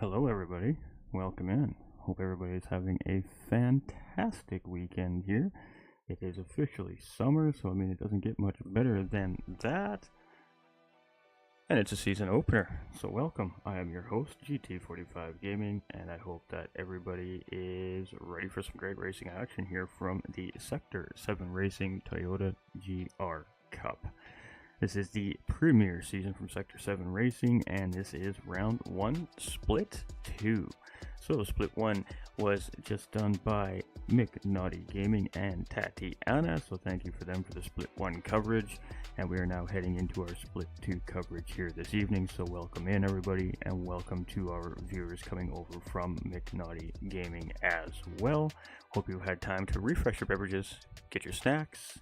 Hello, everybody. Welcome in. Hope everybody is having a fantastic weekend here. It is officially summer, so I mean, it doesn't get much better than that. And it's a season opener, so welcome. I am your host, GT45 Gaming, and I hope that everybody is ready for some great racing action here from the Sector 7 Racing Toyota GR Cup. This is the premier season from Sector 7 Racing, and this is round 1, split 2. So split 1 was just done by McNaughty Gaming and Tatiana, so thank you for them for the split 1 coverage. And we are now heading into our split 2 coverage here this evening, so welcome in everybody, and welcome to our viewers coming over from McNaughty Gaming as well. Hope you had time to refresh your beverages, get your snacks,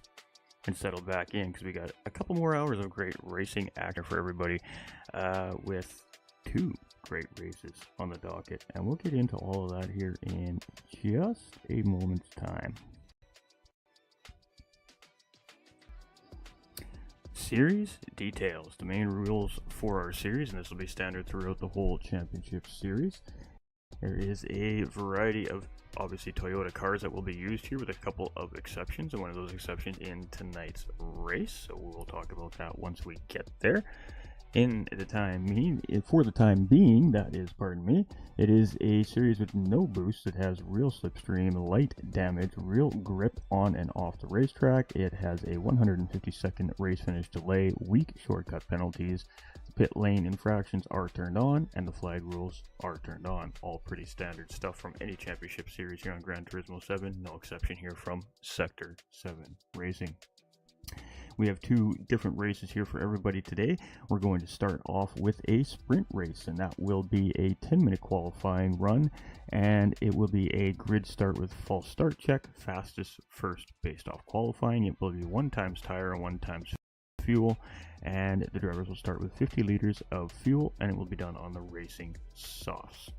and settle back in, because we got a couple more hours of great racing action for everybody, with 2 great races on the docket, and we'll get into all of that here in just a moment's time. Series details. The main rules for our series, and this will be standard throughout the whole championship series. There is a variety of, obviously, Toyota cars that will be used here, with a couple of exceptions, and one of those exceptions in tonight's race, so we'll talk about that once we get there. For the time being, that is, pardon me, it is a series with no boost. It has real slipstream, light damage, real grip on and off the racetrack. It has a 150-second race finish delay, weak shortcut penalties. The pit lane infractions are turned on, and the flag rules are turned on. All pretty standard stuff from any championship series here on Gran Turismo 7. No exception here from Sector 7 Racing. We have two different races here for everybody today. We're going to start off with a sprint race, and that will be a 10-minute qualifying run, and it will be a grid start with false start check, fastest first based off qualifying. It will be 1 times tire and 1 times fuel, and the drivers will start with 50 liters of fuel, and it will be done on the racing softs.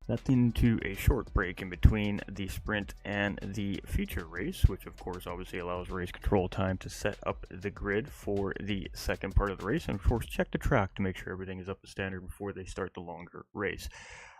That's into a short break in between the sprint and the feature race, which of course obviously allows race control time to set up the grid for the second part of the race, and of course check the track to make sure everything is up to standard before they start the longer race.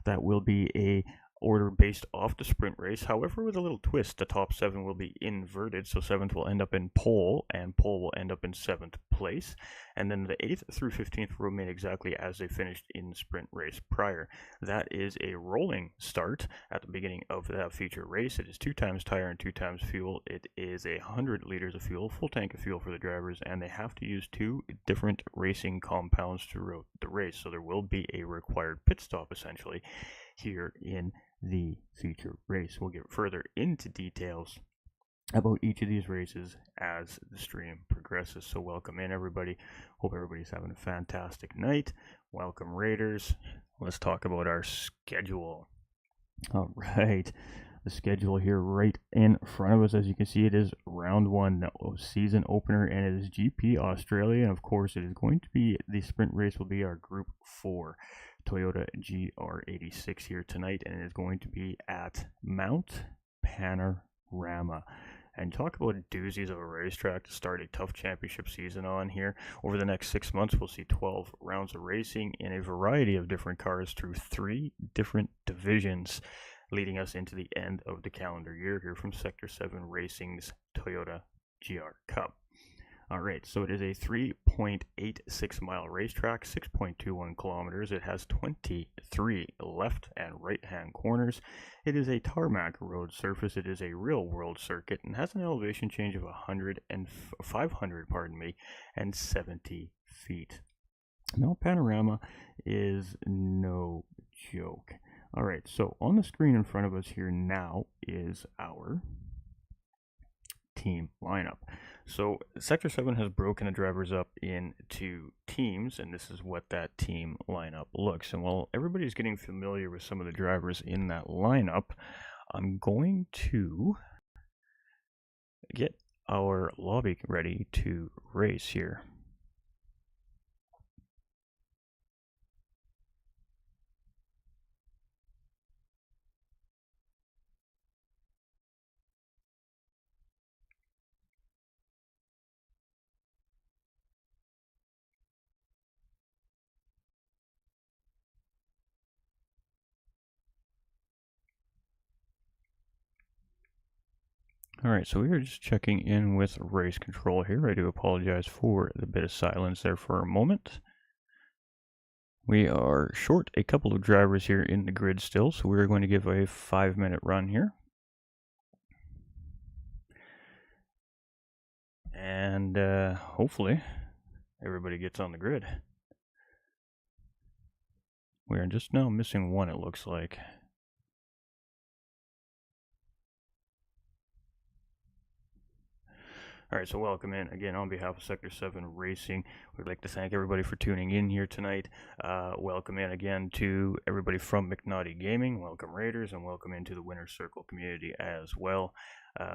That will be a order based off the sprint race. However, with a little twist, the top 7 will be inverted, so 7th will end up in pole, and pole will end up in 7th place, and then the 8th through 15th will remain exactly as they finished in the sprint race prior. That is a rolling start at the beginning of that feature race. It is 2 times tire and 2 times fuel. It is 100 liters of fuel, full tank of fuel for the drivers, and they have to use 2 different racing compounds throughout the race, so there will be a required pit stop essentially here in the feature race. We'll get further into details about each of these races as the stream progresses. So welcome in, everybody. Hope everybody's having a fantastic night. Welcome, Raiders. Let's talk about our schedule. All right, the schedule here right in front of us. As you can see, it is round 1 season opener, and it is GP Australia, and of course it is going to be, the sprint race will be our group 4 Toyota GR86 here tonight, and it is going to be at Mount Panorama. And talk about doozies of a racetrack to start a tough championship season on here. Over the next 6 months, we'll see 12 rounds of racing in a variety of different cars through 3 different divisions, leading us into the end of the calendar year here from Sector 7 Racing's Toyota GR Cup. Alright, so it is a 3.86 mile racetrack, 6.21 kilometers. It has 23 left and right hand corners. It is a tarmac road surface. It is a real world circuit and has an elevation change of 570 feet. Mount Panorama is no joke. Alright, so on the screen in front of us here now is our team lineup. So Sector 7 has broken the drivers up into teams, and this is what that team lineup looks. And while everybody's getting familiar with some of the drivers in that lineup, I'm going to get our lobby ready to race here. Alright, so we are just checking in with race control here. I do apologize for the bit of silence there for a moment. We are short a couple of drivers here in the grid still, so we're going to give a 5-minute run here. And hopefully everybody gets on the grid. We are just now missing one, it looks like. Alright, so welcome in. Again, on behalf of Sector 7 Racing, we'd like to thank everybody for tuning in here tonight. Welcome in again to everybody from McNaughty Gaming. Welcome, Raiders, and welcome into the Winner's Circle community as well.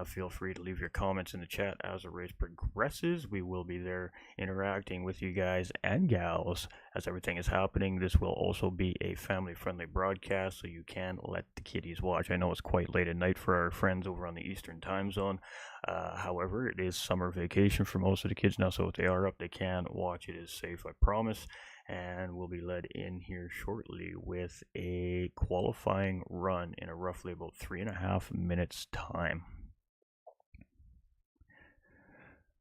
Feel free to leave your comments in the chat as the race progresses. We will be there interacting with you guys and gals as everything is happening. This will also be a family-friendly broadcast, so you can let the kiddies watch. I know it's quite late at night for our friends over on the Eastern Time Zone. However, it is summer vacation for most of the kids now, so if they are up, they can watch. It is safe, I promise. And we'll be led in here shortly with a qualifying run in a roughly about 3.5 minutes time.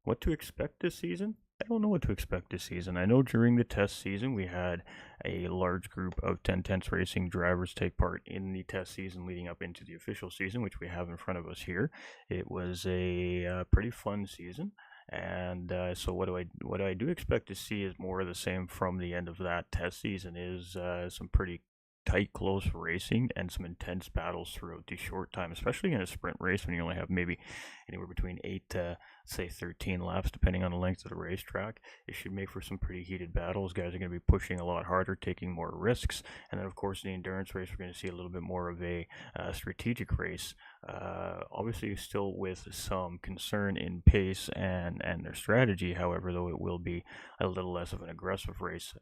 What to expect this season? I don't know what to expect this season. I know during the test season we had a large group of 10-tenths racing drivers take part in the test season leading up into the official season, which we have in front of us here. It was a pretty fun season, And so what I do expect to see is more of the same from the end of that test season is some pretty tight, close racing and some intense battles throughout the short time, especially in a sprint race when you only have maybe anywhere between 8 to say 13 laps, depending on the length of the racetrack. It should make for some pretty heated battles. Guys are going to be pushing a lot harder, taking more risks, and then of course in the endurance race we're going to see a little bit more of a strategic race. Obviously, still with some concern in pace and their strategy. However, though, it will be a little less of an aggressive race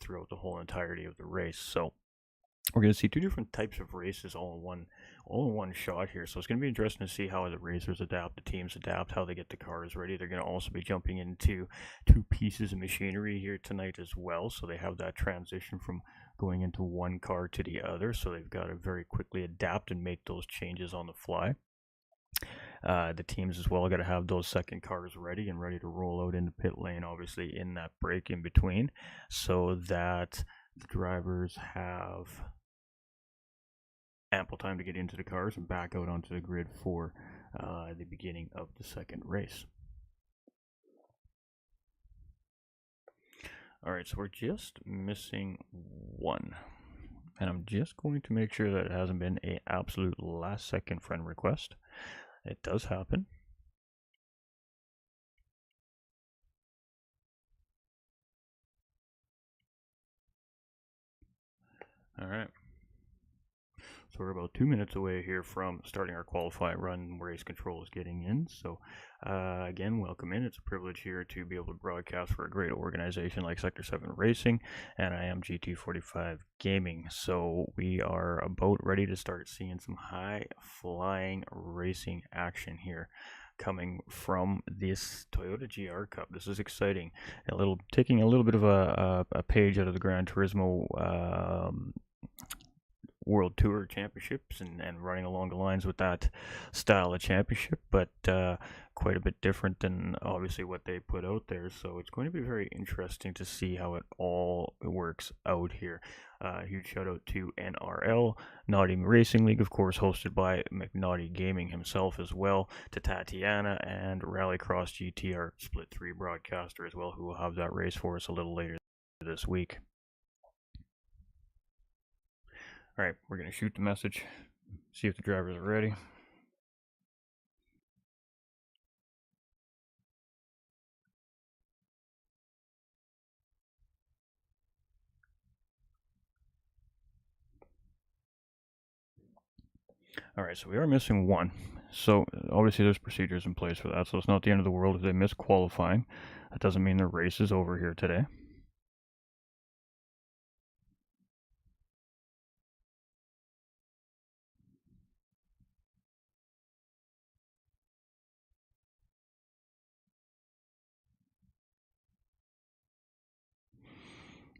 throughout the whole entirety of the race. So we're going to see two different types of races all in one shot here. So it's going to be interesting to see how the racers adapt, the teams adapt, how they get the cars ready. They're going to also be jumping into two pieces of machinery here tonight as well. So they have that transition from going into one car to the other. So they've got to very quickly adapt and make those changes on the fly. The teams as well got to have those second cars ready and ready to roll out into pit lane, obviously in that break in between, so that the drivers have ample time to get into the cars and back out onto the grid for the beginning of the second race. Alright, so we're just missing one. And I'm just going to make sure that it hasn't been an absolute last second friend request. It does happen. Alright. So we're about 2 minutes away here from starting our qualifying run. Race control is getting in. So again, welcome in. It's a privilege here to be able to broadcast for a great organization like Sector 7 Racing, and I am GT45 Gaming. So we are about ready to start seeing some high flying racing action here coming from this Toyota GR Cup. This is exciting. Taking a little bit of a page out of the Gran Turismo World Tour Championships and running along the lines with that style of championship, but quite a bit different than obviously what they put out there. So it's going to be very interesting to see how it all works out here. Huge shout out to NRL, Naughty Racing League, of course, hosted by McNaughty Gaming himself as well, to Tatiana and Rallycross GT, Split 3 broadcaster as well, who will have that race for us a little later this week. Alright, we're going to shoot the message, see if the drivers are ready. Alright, so we are missing one. So obviously there's procedures in place for that, so it's not the end of the world if they miss qualifying. That doesn't mean the race is over here today.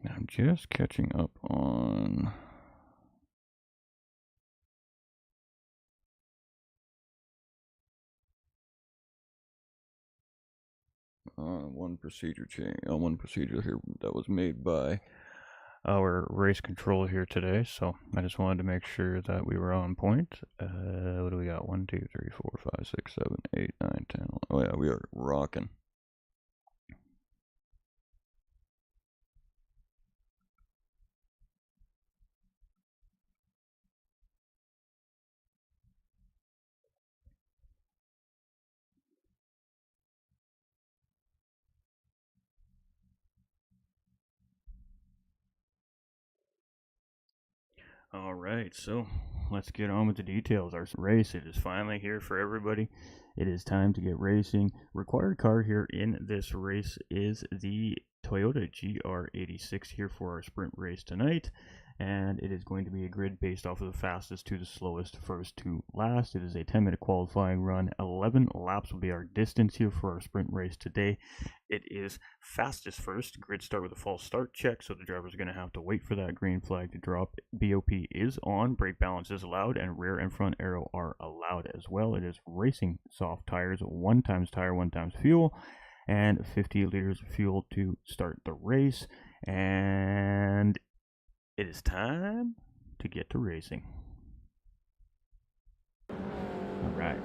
Now I'm just catching up on one procedure here that was made by our race control here today. So I just wanted to make sure that we were on point. What do we got? 1, 2, 3, 4, 5, 6, 7, 8, 9, 10. Oh yeah, we are rocking. All right, so let's get on with the details. Our race, it is finally here for everybody. It is time to get racing. Required car here in this race is the Toyota GR86 here for our sprint race tonight. And it is going to be a grid based off of the fastest to the slowest, first to last. It is a 10-minute qualifying run. 11 laps will be our distance here for our sprint race today. It is fastest first. Grid start with a false start check, so the driver's going to have to wait for that green flag to drop. BOP is on, brake balance is allowed, and rear and front aero are allowed as well. It is racing soft tires, 1 times tire, 1 times fuel, and 50 liters of fuel to start the race. And it is time to get to racing. Alright.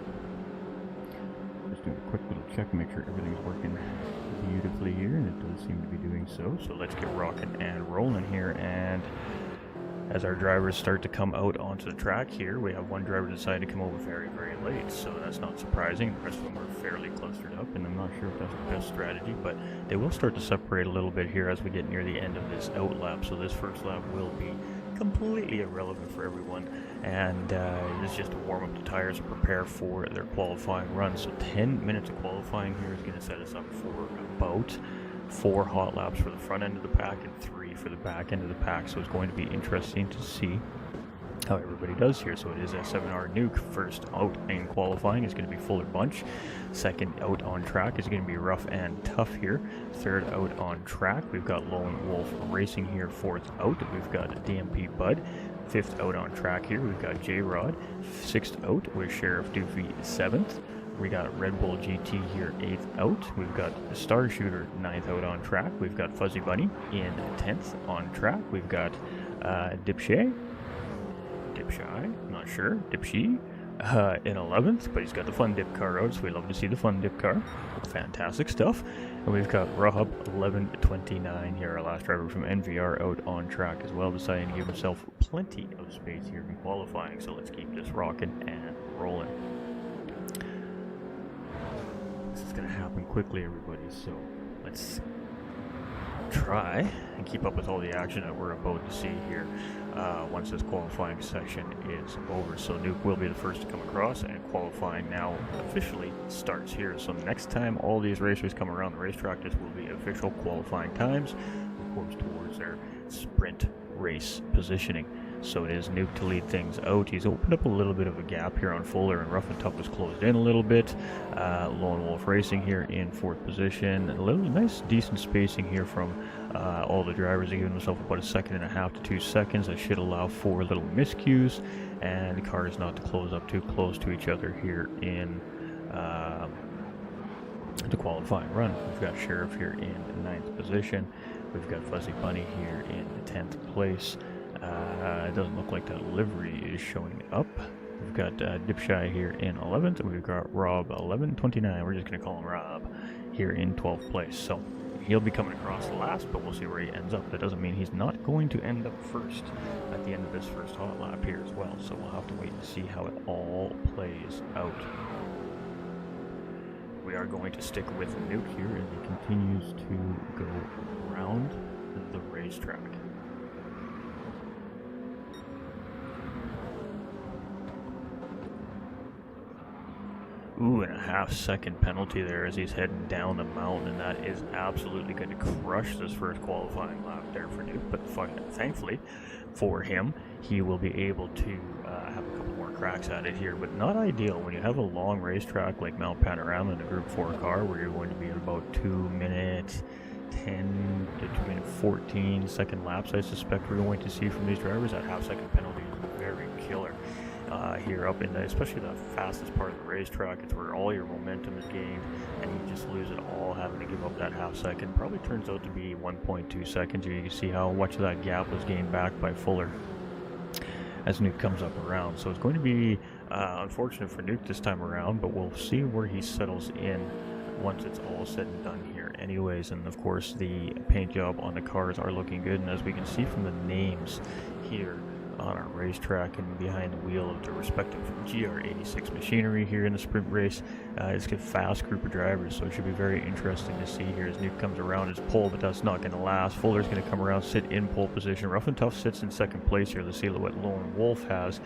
There's just doing a quick little check, make sure everything's working beautifully here, and it does seem to be doing so. So let's get rocking and rolling here. And as our drivers start to come out onto the track here, we have one driver decide to come over very, very late, so that's not surprising. The rest of them are fairly clustered up, and I'm not sure if that's the best strategy, but they will start to separate a little bit here as we get near the end of this out lap. So this first lap will be completely irrelevant for everyone, and it's just to warm up the tires and prepare for their qualifying run. So 10 minutes of qualifying here is going to set us up for about 4 hot laps for the front end of the pack and 3 for the back end of the pack. So it's going to be interesting to see how everybody does here. So it is S7R Nuke first out in qualifying. It's going to be Fuller Bunch. Second out on track is going to be Rough and Tough here. Third out on track, we've got Lone Wolf Racing here. Fourth out, we've got DMP Bud. Fifth out on track here, we've got J-Rod. Sixth out with Sheriff Doofy. Seventh. We got Red Bull GT here, 8th out. We've got Star Shooter, 9th out on track. We've got Fuzzy Bunny in 10th on track. We've got Dipshy, not sure, Dipshy, in 11th, but he's got the fun dip car out, so we love to see the fun dip car. Fantastic stuff. And we've got Rahab 1129 here, our last driver from NVR, out on track as well, deciding to give himself plenty of space here in qualifying. So let's keep this rocking and rolling. This is going to happen quickly, everybody, so let's try and keep up with all the action that we're about to see here once this qualifying section is over. So Nuke will be the first to come across, and qualifying now officially starts here. So next time all these racers come around the racetrack, this will be official qualifying times, of course, towards their sprint race positioning. So it is Nuke to lead things out. He's opened up a little bit of a gap here on Fuller, and Rough and Tough was closed in a little bit. Lone Wolf Racing here in 4th position. A little nice, decent spacing here from all the drivers. They giving themselves about 1.5 seconds to 2 seconds. That should allow for little miscues, and the cars not to close up too close to each other here in the qualifying run. We've got Sheriff here in 9th position. We've got Fuzzy Bunny here in 10th place. It doesn't look like that livery is showing up. We've got Dipshy here in 11th, and we've got Rob 1129. We're just going to call him Rob here in 12th place. So he'll be coming across last, but we'll see where he ends up. That doesn't mean he's not going to end up first at the end of this first hot lap here as well. So we'll have to wait and see how it all plays out. We are going to stick with Nuke here as he continues to go around the racetrack. Ooh, and a 1/2 second penalty there as he's heading down the mountain, and that is absolutely going to crush this first qualifying lap there for Nuke. But thankfully for him, he will be able to have a couple more cracks at it here, but not ideal when you have a long racetrack like Mount Panorama in a Group 4 car where you're going to be at about 2 minute 10 to 2 minute 14 second laps. I suspect we're going to see from these drivers. That 1/2 second penalty is very killer. Here up in especially the fastest part of the racetrack. It's where all your momentum is gained, and you just lose it all having to give up that 1/2 second. Probably turns out to be 1.2 seconds here. You can see how much of that gap was gained back by Fuller as Nuke comes up around. So it's going to be unfortunate for Nuke this time around, but we'll see where he settles in once it's all said and done here anyways. And of course the paint job on the cars are looking good, and as we can see from the names here on our racetrack and behind the wheel of the respective GR86 machinery here in the sprint race, it's a fast group of drivers, so it should be very interesting to see here as Nuke comes around his pole, but that's not going to last. Fuller's going to come around, sit in pole position. Rough and Tough sits in 2nd place here. Let's see what Lone Wolf has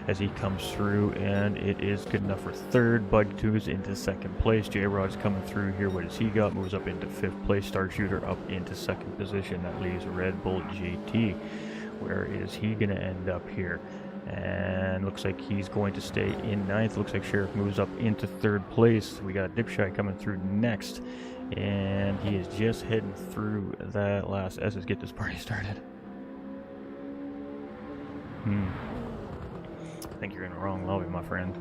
as he comes through, and it is good enough for 3rd. Bud 2 is into 2nd place. J-Rod's coming through here. What does he got? Moves up into 5th place. Star Shooter up into 2nd position. That leaves Red Bull GT. Where is he going to end up here? And looks like he's going to stay in 9th. Looks like Sheriff moves up into 3rd place. We got Dipshy coming through next, and he is just heading through that last S. Let's get this party started. I think you're in the wrong lobby, my friend.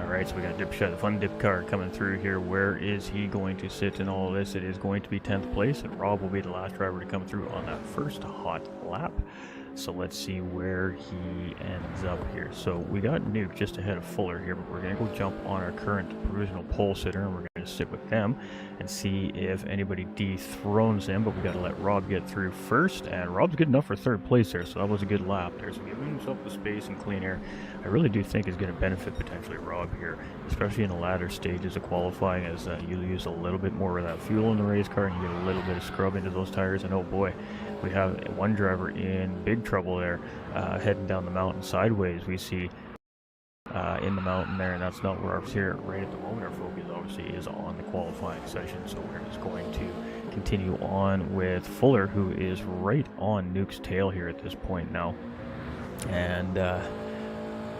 Alright, so we got Dipshy, the fun dip car, coming through here. Where is he going to sit in all of this? It is going to be 10th place, and Rob will be the last driver to come through on that first hot lap. So let's see where he ends up here. So we got Nuke just ahead of Fuller here, but we're going to go jump on our current provisional pole sitter, and we're going to sit with them and see if anybody dethrones him. But we got to let Rob get through first, and Rob's good enough for third place there, so that was a good lap there. So giving himself the space and clean air, I really do think is going to benefit potentially Rob here, especially in the latter stages of qualifying, as you use a little bit more of that fuel in the race car and you get a little bit of scrub into those tires. And oh boy, we have one driver in big trouble there, heading down the mountain sideways. We see in the mountain there, and that's not where our here right at the moment. Our focus obviously is on the qualifying session, so we're just going to continue on with Fuller, who is right on Nuke's tail here at this point now, and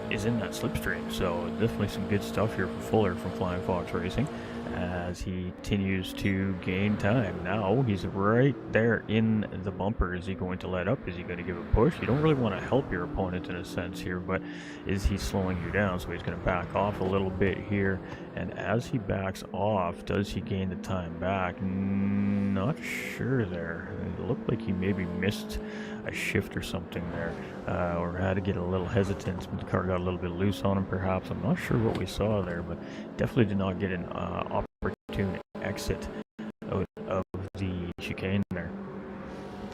is in that slipstream. So definitely some good stuff here for Fuller from Flying Fox Racing as he continues to gain time. Now he's right there in the bumper. Is he going to let up? Is he going to give a push? You don't really want to help your opponent in a sense here, but is he slowing you down? So he's going to back off a little bit here, and as he backs off, does he gain the time back? Not sure there. It looked like he maybe missed a shift or something there, or had to get a little hesitant. The car got a little bit loose on him perhaps. I'm not sure what we saw there, but definitely did not get an opportune exit out of the chicane there.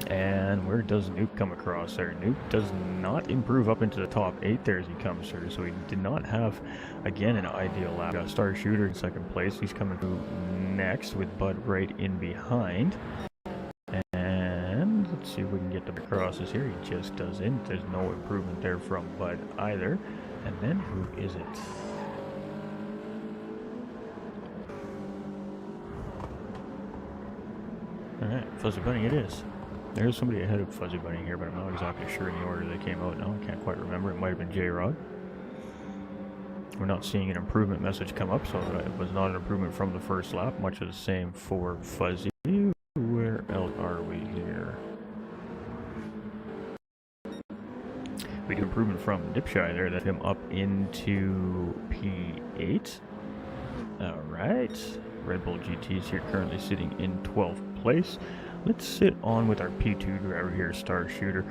And where does Nuke come across there? Nuke does not improve up into the top 8 there as he comes through, so he did not have, again, an ideal lap. Got Star Shooter in second place. He's coming through next with Bud right in behind. And let's see if we can get the crosses here. He just doesn't. There's no improvement there from Bud either. And then who is it? Alright, Fuzzy Bunny it is. There's somebody ahead of Fuzzy Bunny here, but I'm not exactly sure in the order they came out. No, I can't quite remember. It might have been J-Rod. We're not seeing an improvement message come up, so it was not an improvement from the first lap. Much of the same for Fuzzy. Where else are we here? We do improvement from Dipshy there, that him up into P8. Alright. Red Bull GT is here currently sitting in 12th place. Let's sit on with our P2 driver here, Star Shooter.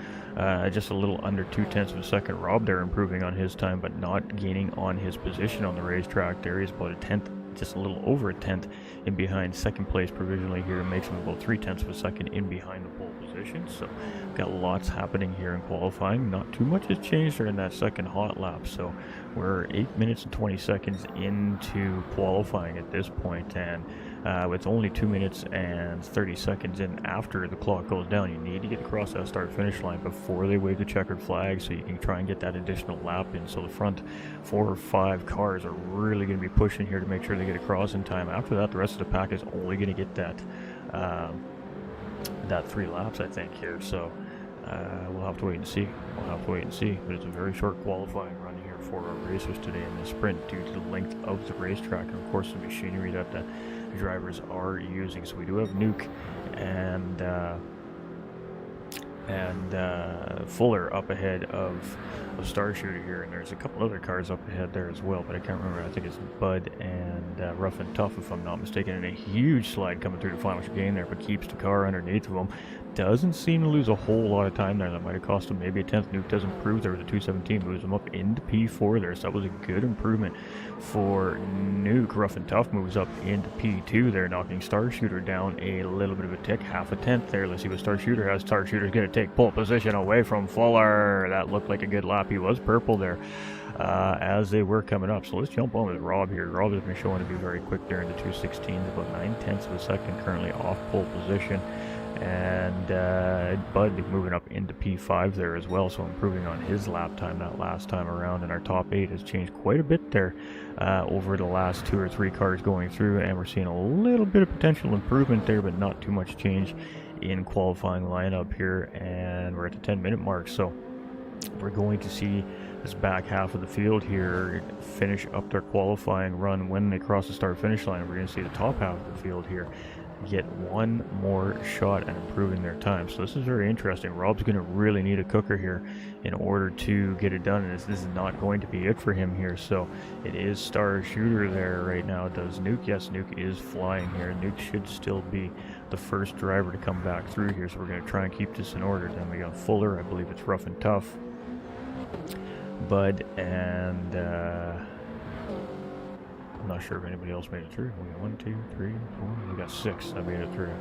Just a little under 0.2 of a second. Rob there improving on his time, but not gaining on his position on the racetrack. There is about a 10th, just a little over a 10th in behind second place provisionally here. It makes him about 0.3 of a second in behind the pole position. So got lots happening here in qualifying. Not too much has changed during that second hot lap. So we're 8 minutes and 20 seconds into qualifying at this point, and with only 2 minutes and 30 seconds in after the clock goes down, you need to get across that start-finish line before they wave the checkered flag, so you can try and get that additional lap in. So the front 4 or 5 cars are really going to be pushing here to make sure they get across in time. After that, the rest of the pack is only going to get that that 3 laps, I think, here. So we'll have to wait and see. But it's a very short qualifying run here for our racers today in the sprint due to the length of the racetrack and, of course, the machinery that the drivers are using. So we do have Nuke and Fuller up ahead of Star Shooter here, and there's a couple other cars up ahead there as well, but I can't remember. I think it's Bud and Rough and Tough, if I'm not mistaken, and a huge slide coming through the final chicane there, but keeps the car underneath of him. Doesn't seem to lose a whole lot of time there. That might have cost him maybe a 10th. Nuke doesn't improve there with a 217, moves him up into P4 there, so that was a good improvement for Nuke. Rough and Tough moves up into P2 there, knocking Star Shooter down a little bit of a tick, half a 10th there. Let's see what Star Shooter has. Star Shooter's going to take pole position away from Fuller. That looked like a good lap. He was purple there as they were coming up. So let's jump on with Rob here. Rob has been showing to be very quick there in the 216s, about 0.9 of a second currently off pole position. And Bud moving up into P5 there as well, so improving on his lap time that last time around. And our top 8 has changed quite a bit there over the last 2 or 3 cars going through, and we're seeing a little bit of potential improvement there, but not too much change in qualifying lineup here. And we're at the 10-minute mark, so we're going to see this back half of the field here finish up their qualifying run. When they cross the start finish line, we're going to see the top half of the field here get one more shot at improving their time. So this is very interesting. Rob's going to really need a cooker here in order to get it done, and this is not going to be it for him here. So it is Star Shooter there right now. Does Nuke? Yes, Nuke is flying here. Nuke should still be the first driver to come back through here, so we're going to try and keep this in order. Then we got Fuller. I believe it's Rough and Tough, Bud, and I'm not sure if anybody else made it through. We got 1, 2, 3, 4. We got 6 that made it through.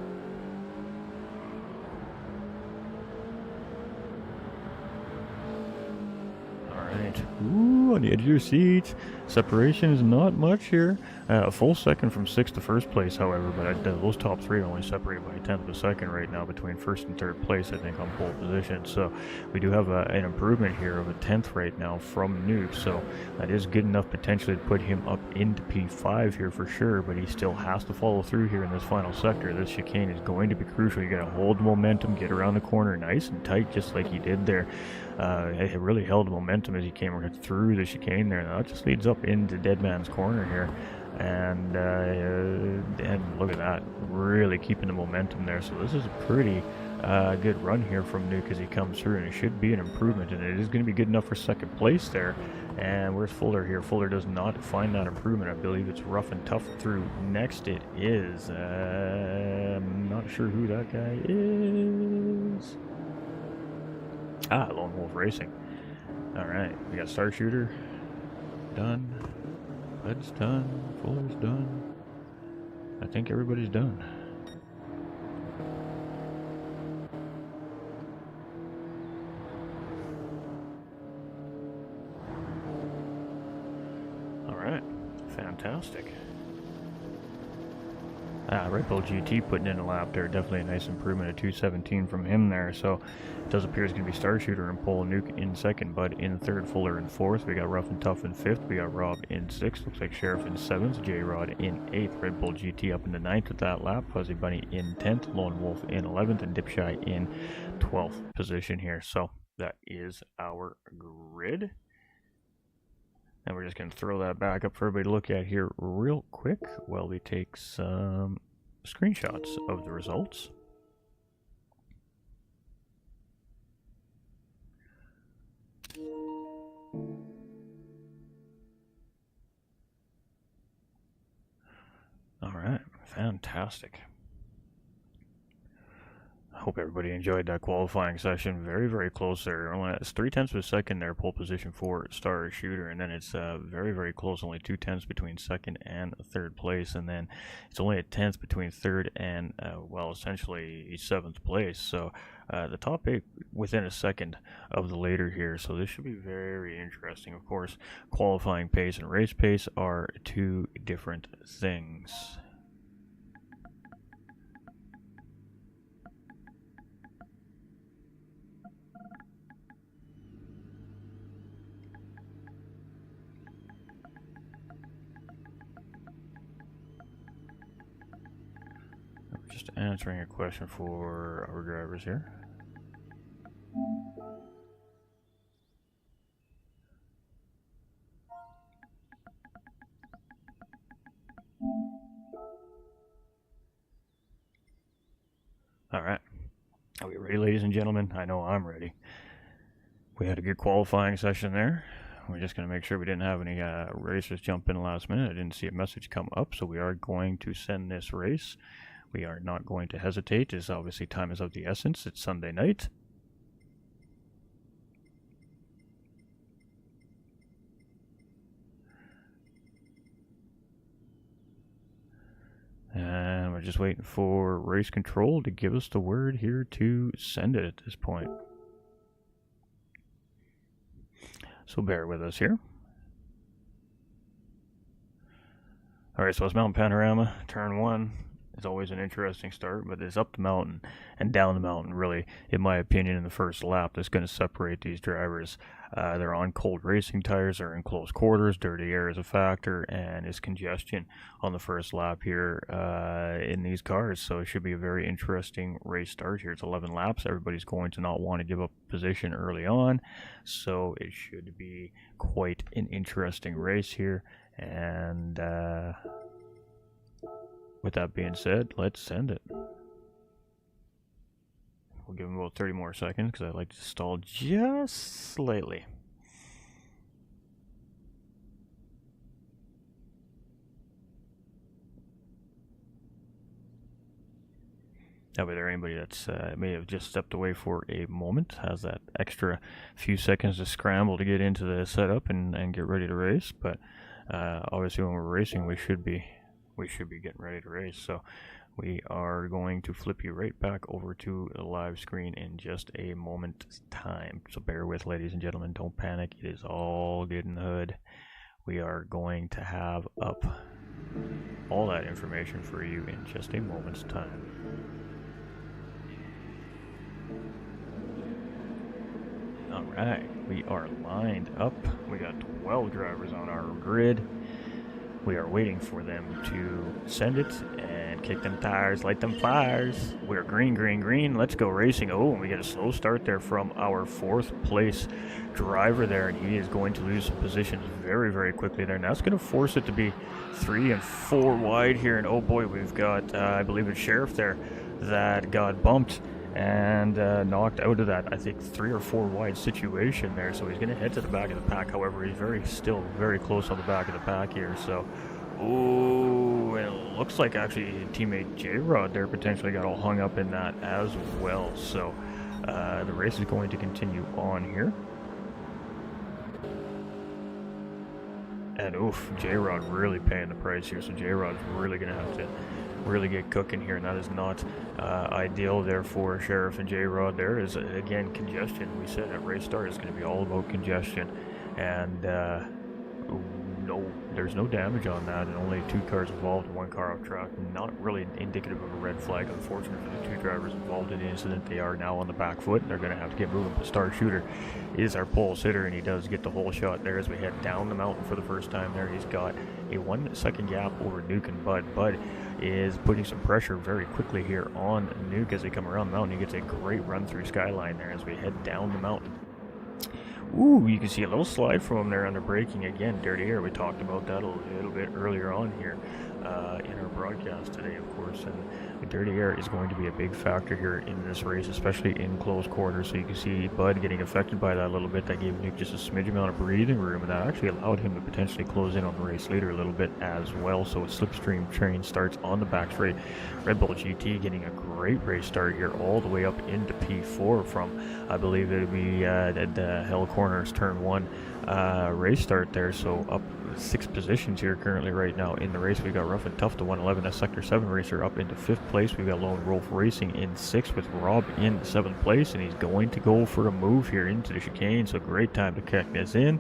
Alright. Ooh, on the edge of your seats. Separation is not much here. A full second from 6th to 1st place, however, but those top 3 are only separated by a 10th of a second right now between 1st and 3rd place, I think, on pole position. So we do have an improvement here of a 10th right now from Nuke, so that is good enough potentially to put him up into P5 here for sure, but he still has to follow through here in this final sector. This chicane is going to be crucial. You got to hold the momentum, get around the corner nice and tight, just like he did there. It really held the momentum as he came through the chicane there. Now that just leads up into Deadman's Corner here, and look at that, really keeping the momentum there. So this is a pretty good run here from Nuke as he comes through, and it should be an improvement, and it is going to be good enough for 2nd place there. And where's Fuller here? Fuller does not find that improvement. I believe it's Rough and Tough through next. It is. I'm not sure who that guy is. Lone Wolf Racing. Alright, we got Star Shooter done. Bud's done. Fuller's done. I think everybody's done. Alright, fantastic. Red Bull GT putting in a lap there. Definitely a nice improvement of 2:17 from him there. So it does appear it's going to be Star Shooter and pole, Nuke in 2nd, Bud in 3rd, Fuller in 4th. We got Rough and Tough in 5th. We got Rob in 6th. Looks like Sheriff in 7th. J-Rod in 8th. Red Bull GT up in the 9th with that lap. Fuzzy Bunny in 10th. Lone Wolf in 11th. And Dipshy in 12th position here. So that is our grid. And we're just going to throw that back up for everybody to look at here real quick while we take some screenshots of the results. All right, fantastic. Hope everybody enjoyed that qualifying session. Very, very close there. Only 0.3 of a second there, pole position for Star Shooter, and then it's very, very close. Only 0.2 between 2nd and 3rd place, and then it's only a 10th between 3rd and well, essentially 7th place. So the top 8 within a second of the leader here. So this should be very interesting. Of course, qualifying pace and race pace are 2 different things. Just answering a question for our drivers here. All right. Are we ready, ladies and gentlemen? I know I'm ready. We had a good qualifying session there. We're just going to make sure we didn't have any racers jump in last minute. I didn't see a message come up, so we are going to send this race. We are not going to hesitate, as obviously time is of the essence. It's Sunday night. And we're just waiting for race control to give us the word here to send it at this point. So bear with us here. Alright, so it's Mountain Panorama, turn 1. It's always an interesting start, but it's up the mountain and down the mountain, really, in my opinion, in the first lap. That's going to separate these drivers. They're on cold racing tires, they're in close quarters, dirty air is a factor, and it's congestion on the first lap here in these cars. So it should be a very interesting race start here. It's 11 laps. Everybody's going to not want to give up position early on, so it should be quite an interesting race here. And with that being said, let's send it. We'll give him about 30 more seconds because I like to stall just slightly. That way there anybody that's may have just stepped away for a moment has that extra few seconds to scramble to get into the setup and get ready to race. But obviously when we're racing we should be getting ready to race. So we are going to flip you right back over to the live screen in just a moment's time. So bear with, ladies and gentlemen, don't panic. It is all good in the hood. We are going to have up all that information for you in just a moment's time. Alright, we are lined up. We got 12 drivers on our grid. We are waiting for them to send it and kick them tires, light them fires. We're green, green, green. Let's go racing. Oh, and we get a slow start there from our 4th place driver there, and he is going to lose some positions very, very quickly there. And that's going to force it to be 3 and 4 wide here. And oh boy, we've got, I believe it's Sheriff there that got bumped and knocked out of that, I think, 3 or 4 wide situation there. So he's going to head to the back of the pack. However, he's still very close on the back of the pack here. So, oh, and it looks like actually teammate J-Rod there potentially got all hung up in that as well. So the race is going to continue on here. And oof, J-Rod really paying the price here. So J-Rod's really going to have to really get cooking here, and that is not ideal there for Sheriff and J-Rod. There is, again, congestion. We said at race start it's going to be all about congestion, and no, there's no damage on that, and only 2 cars involved, 1 car off track. Not really indicative of a red flag. Unfortunately for the 2 drivers involved in the incident, they are now on the back foot, and they're going to have to get moving. The star shooter is our pole sitter, and he does get the whole shot there as we head down the mountain for the first time there. He's got a 1 second gap over Nuke and Bud. Bud is putting some pressure very quickly here on Nuke as they come around the mountain. He gets a great run through Skyline there as we head down the mountain. Ooh, you can see a little slide from him there under braking. Again, dirty air. We talked about that a little bit earlier on here in our broadcast today, of course. And the dirty air is going to be a big factor here in this race, especially in close quarters. So you can see Bud getting affected by that a little bit. That gave Nick just a smidge amount of breathing room, and that actually allowed him to potentially close in on the race leader a little bit as well. So a slipstream train starts on the back straight. Red Bull GT getting a great race start here all the way up into P4 from, I believe it would be at the Hell Corners turn 1 race start there. So up 6 positions here currently right now in the race. We got Rough and Tough, the 111, that Sector 7 racer, up into 5th place. We've got Lone Wolf Racing in 6th with Rob in 7th place, and he's going to go for a move here into the chicane. So great time to kick this in.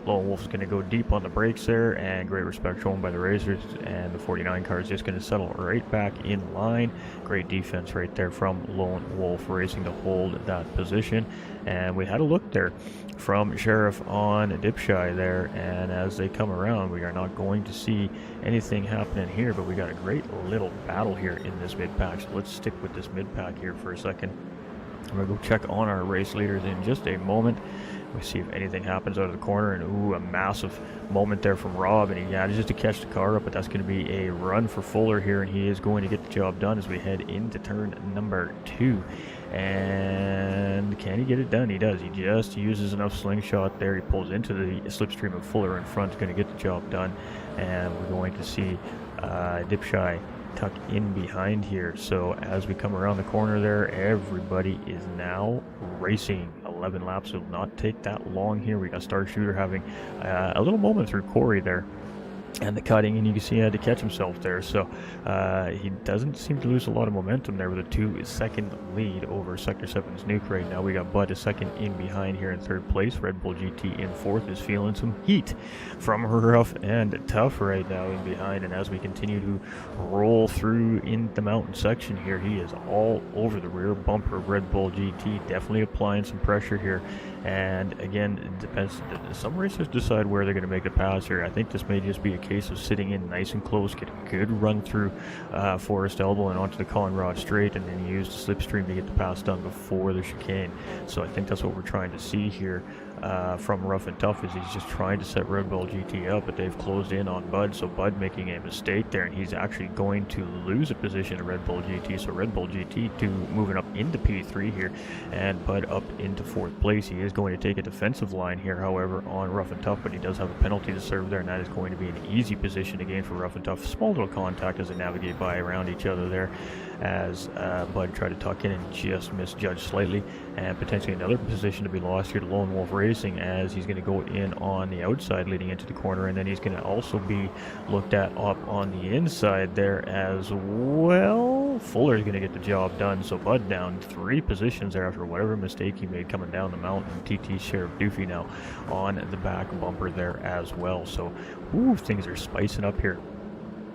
Lone Wolf is going to go deep on the brakes there, and great respect shown by the racers, and the 49 car is just going to settle right back in line. Great defense right there from Lone Wolf Racing to hold that position. And we had a look there from Sheriff on Dipshy there, and as they come around, we are not going to see anything happening here, but we got a great little battle here in this mid-pack. So let's stick with this mid-pack here for a second. I'm going to go check on our race leaders in just a moment. We see if anything happens out of the corner, and ooh, a massive moment there from Rob, and he manages to catch the car up, but that's going to be a run for Fuller here, and he is going to get the job done as we head into turn number 2. And can he get it done? He does. He just uses enough slingshot there. He pulls into the slipstream of Fuller in front. He's going to get the job done, and we're going to see Dipshy tuck in behind here. So as we come around the corner there, everybody is now racing. 11 laps will not take that long here. We got Star Shooter having a little moment through Corey there and the cutting, and you can see he had to catch himself there. So he doesn't seem to lose a lot of momentum there with a 2-second lead over Sector 7's Nuke right now. We got Bud a second in behind here in 3rd place. Red Bull GT in 4th is feeling some heat from Rough and Tough right now in behind. And as we continue to roll through in the mountain section here, he is all over the rear bumper of Red Bull GT, definitely applying some pressure here. And again, it depends. Some racers decide where they're going to make the pass here. I think this may just be a case case of sitting in nice and close, get a good run through Forest Elbow and onto the Conrod Straight, and then use the slipstream to get the pass done before the chicane. So I think that's what we're trying to see here from Rough and Tough, is he's just trying to set Red Bull GT up, but they've closed in on Bud, so Bud making a mistake there, and he's actually going to lose a position to Red Bull GT. So Red Bull GT moving up into P3 here, and Bud up into 4th place. He is going to take a defensive line here, however, on Rough and Tough, but he does have a penalty to serve there, and that is going to be an easy position to gain for Rough and Tough. Small little contact as they navigate by around each other there, as Bud tried to tuck in and just misjudged slightly, and potentially another position to be lost here to Lone Wolf Racing, as he's going to go in on the outside leading into the corner, and then he's going to also be looked at up on the inside there as well. Fuller's going to get the job done, so Bud down 3 positions there after whatever mistake he made coming down the mountain. TT Sheriff Doofy now on the back bumper there as well. So things are spicing up here.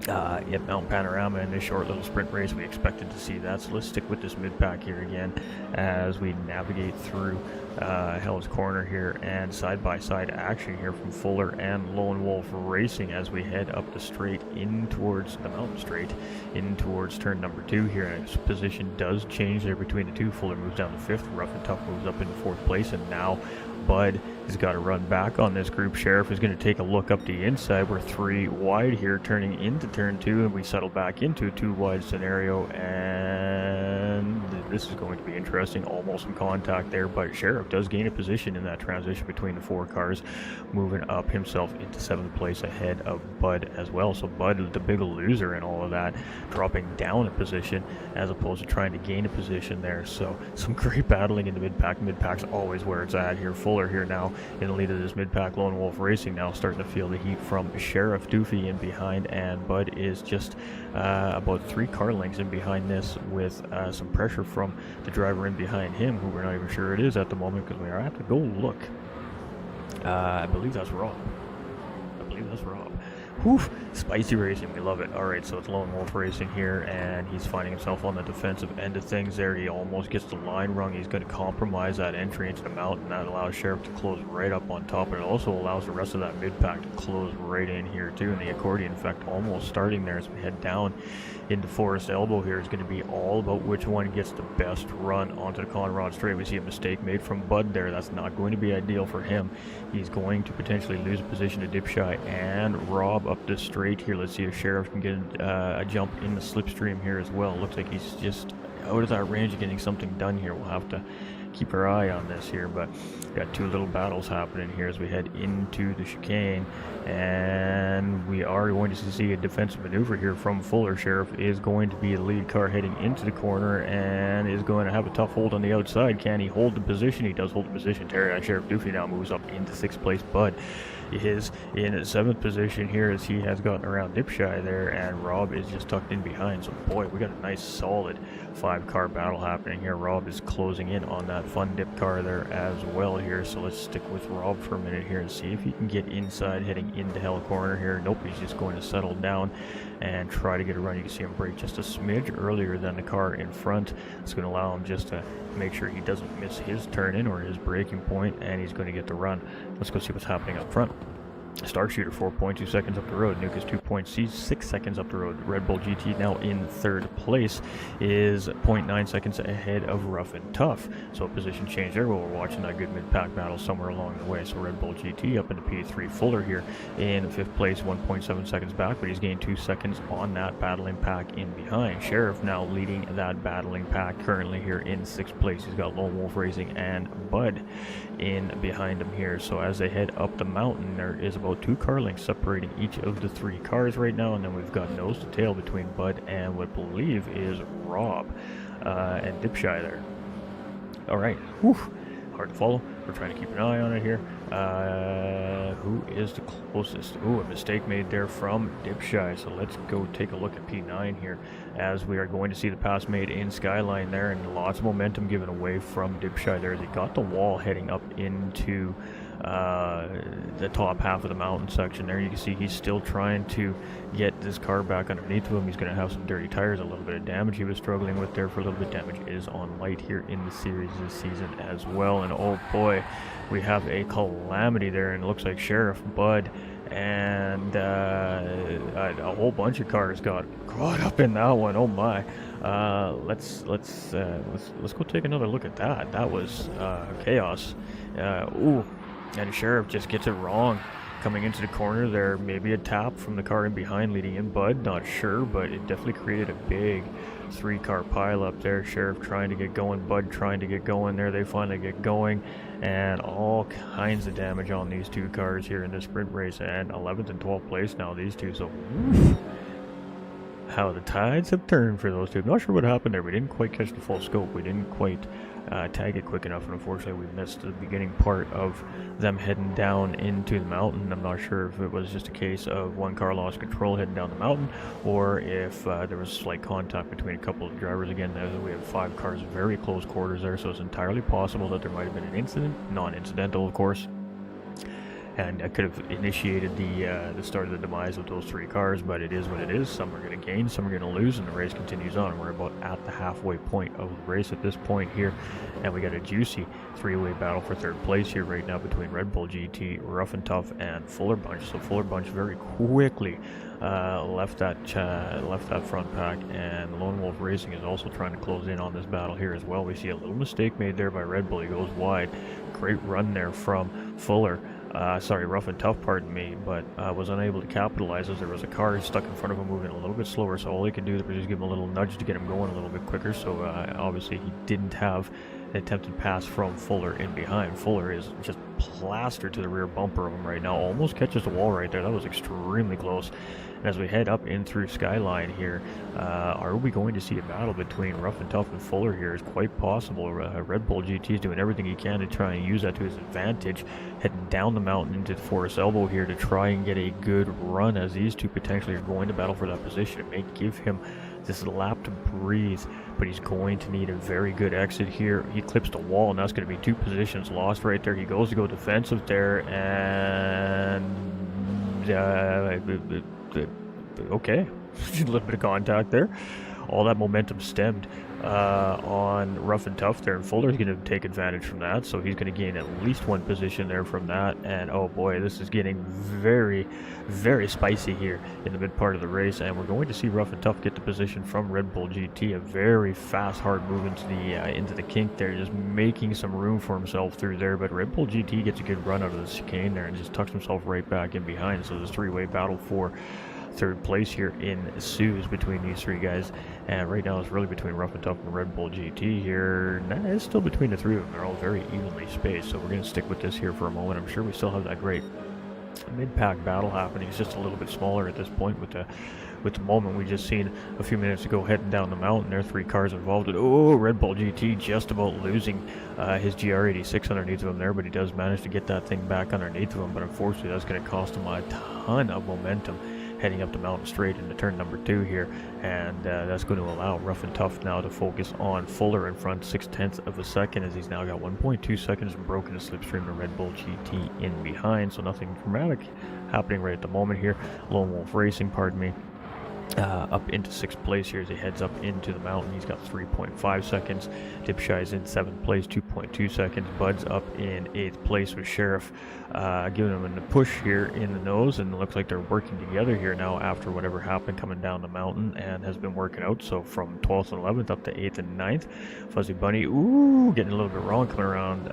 Yep, Mount Panorama in this short little sprint race, we expected to see that. So let's stick with this mid-pack here again as we navigate through Hell's Corner here, and side-by-side action here from Fuller and Lone Wolf Racing as we head up the straight in towards the mountain straight, in towards turn number 2 here. And his position does change there between the two. Fuller moves down to 5th, Rough and Tough moves up into 4th place, and now Bud has got to run back on this group. Sheriff is going to take a look up the inside. We're 3 wide here turning into turn 2, and we settle back into a 2 wide scenario, and this is going to be interesting. Almost some contact there, but Sheriff does gain a position in that transition between the 4 cars, moving up himself into 7th place ahead of Bud as well. So Bud, the big loser in all of that, dropping down a position as opposed to trying to gain a position there. So some great battling in the mid-pack. Mid-pack's always where it's at here. Fuller here now in the lead of this mid-pack. Lone Wolf Racing now starting to feel the heat from Sheriff Doofy in behind, and Bud is just about 3 car lengths in behind this, with some pressure from the driver in behind him, who we're not even sure it is at the moment because we are at to go look. I believe that's Rob. Whew, spicy racing, we love it. Alright, so it's Lone Wolf Racing here, and he's finding himself on the defensive end of things there. He almost gets the line rung. He's going to compromise that entry into the mountain. That allows Sheriff to close right up on top, and it also allows the rest of that mid-pack to close right in here too. And the accordion effect almost starting there as we head down into Forest Elbow here is going to be all about which one gets the best run onto the Conrod Straight. We see a mistake made from Bud there. That's not going to be ideal for him. He's going to potentially lose a position to Dipshy and Rob up this straight here. Let's see if Sheriff can get a jump in the slipstream here as well. Looks like he's just out of that range of getting something done here. We'll have to keep our eye on this here, but got 2 little battles happening here as we head into the chicane, and we are going to see a defensive maneuver here from Fuller. Sheriff is going to be the lead car heading into the corner and is going to have a tough hold on the outside. Can he hold the position? He does hold the position. Sheriff Doofy now moves up into 6th place. Bud is in 7th position here as he has gotten around Dipshy there, and Rob is just tucked in behind. So boy, we got a nice solid 5-car battle happening here. Rob is closing in on that fun dip car there as well here. So let's stick with Rob for a minute here and see if he can get inside heading into Hell Corner here. Nope, he's just going to settle down and try to get a run. You can see him brake just a smidge earlier than the car in front. It's going to allow him just to make sure he doesn't miss his turn in or his braking point, and he's going to get the run. Let's go see what's happening up front. Star Shooter 4.2 seconds up the road. Nuke is 2.6 seconds up the road. Red Bull GT now in 3rd place is 0.9 seconds ahead of Rough and Tough. So a position change there, but we're watching that good mid-pack battle somewhere along the way. So Red Bull GT up into P3. Fuller here in 5th place, 1.7 seconds back, but he's gained 2 seconds on that battling pack in behind. Sheriff now leading that battling pack currently here in 6th place. He's got Lone Wolf Racing and Bud in behind him here. So as they head up the mountain, there is about 2 car lengths separating each of the 3 cars right now, and then we've got nose to tail between Bud and what I believe is Rob and Dipshy there. Alright, hard to follow. We're trying to keep an eye on it here. Who is the closest? Ooh, a mistake made there from Dipshy. So let's go take a look at P9 here, as we are going to see the pass made in Skyline there, and lots of momentum given away from Dipshy there as he got the wall heading up into the top half of the mountain section there. You can see he's still trying to get this car back underneath of him. He's going to have some dirty tires, a little bit of damage he was struggling with there for a little bit. Damage is on light here in the series this season as well, and oh boy, we have a calamity there, and it looks like Sheriff, Bud, and a whole bunch of cars got caught up in that one. Oh my! Let's go take another look at that. That was chaos. Ooh, and Sheriff just gets it wrong. Coming into the corner there, maybe a tap from the car in behind leading in Bud, not sure, but it definitely created a big 3-car pile up there. Sheriff trying to get going, Bud trying to get going there. They finally get going, and all kinds of damage on these 2 cars here in the sprint race, and 11th and 12th place now, these 2, so how the tides have turned for those 2. I'm not sure what happened there. We didn't quite catch the full scope. We didn't quite tag it quick enough, and unfortunately we missed the beginning part of them heading down into the mountain. I'm not sure if it was just a case of one car lost control heading down the mountain, or if there was slight contact between a couple of drivers. Again, we have 5 cars, very close quarters there, so it's entirely possible that there might have been an incident, non-incidental of course, and I could have initiated the start of the demise of those 3 cars, but it is what it is. Some are going to gain, some are going to lose, and the race continues on. We're about at the halfway point of the race at this point here, and we got a juicy 3-way battle for 3rd place here right now between Red Bull GT, Rough and Tough, and Fuller Bunch. So Fuller Bunch very quickly left that front pack, and Lone Wolf Racing is also trying to close in on this battle here as well. We see a little mistake made there by Red Bull. He goes wide. Great run there from Fuller. Rough and Tough, pardon me, but was unable to capitalize as there was a car stuck in front of him moving a little bit slower, so all he could do was just give him a little nudge to get him going a little bit quicker. So obviously he didn't have an attempted pass from Fuller in behind. Fuller is just plastered to the rear bumper of him right now, almost catches the wall right there. That was extremely close. And as we head up in through Skyline here, are we going to see a battle between Rough and Tough and Fuller here? Is quite possible. Red Bull GT is doing everything he can to try and use that to his advantage, heading down the mountain into the Forest Elbow here to try and get a good run, as these 2 potentially are going to battle for that position. It may give him this lap to breathe, but he's going to need a very good exit here. He clips the wall, and that's going to be 2 positions lost right there. He goes to go defensive there, and okay, a little bit of contact there. All that momentum stemmed on Rough and Tough there, and Fuller's going to take advantage from that, so he's going to gain at least 1 position there from that. And oh boy, this is getting very, very spicy here in the mid part of the race, and we're going to see Rough and Tough get the position from Red Bull GT. A very fast, hard move into the kink there, just making some room for himself through there. But Red Bull GT gets a good run out of the chicane there and just tucks himself right back in behind. So this 3-way battle for 3rd place here ensues between these 3 guys, and right now it's really between Rough and Tough and Red Bull GT here. It's still between the 3 of them. They're all very evenly spaced, so we're going to stick with this here for a moment. I'm sure we still have that great mid-pack battle happening. It's just a little bit smaller at this point with the moment we just seen a few minutes ago heading down the mountain. There are 3 cars involved, and Red Bull GT just about losing his GR86 underneath of him there, but he does manage to get that thing back underneath of him, but unfortunately that's going to cost him a ton of momentum heading up the mountain straight into turn number 2 here, and that's going to allow Rough and Tough now to focus on Fuller in front 0.6 of a second, as he's now got 1.2 seconds and broken the slipstream to Red Bull GT in behind. So nothing dramatic happening right at the moment here. Lone Wolf Racing, pardon me, up into 6th place here as he heads up into the mountain. He's got 3.5 seconds. Dipshy's in 7th place, 2.2 seconds. Bud's up in 8th place with Sheriff giving him a push here in the nose, and it looks like they're working together here now after whatever happened coming down the mountain, and has been working out. So from 12th and 11th up to 8th and 9th. Fuzzy Bunny, getting a little bit wrong coming around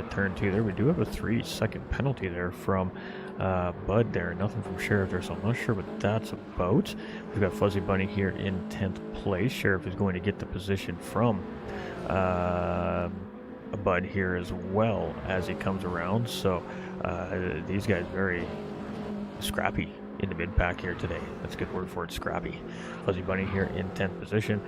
turn 2 there. We do have a 3-second penalty there from Bud there. Nothing from Sheriff there, so I'm not sure what that's about. We've got Fuzzy Bunny here in 10th place. Sheriff is going to get the position from Bud here as well as he comes around. So these guys very scrappy in the mid-pack here today. That's a good word for it, scrappy. Fuzzy Bunny here in 10th position.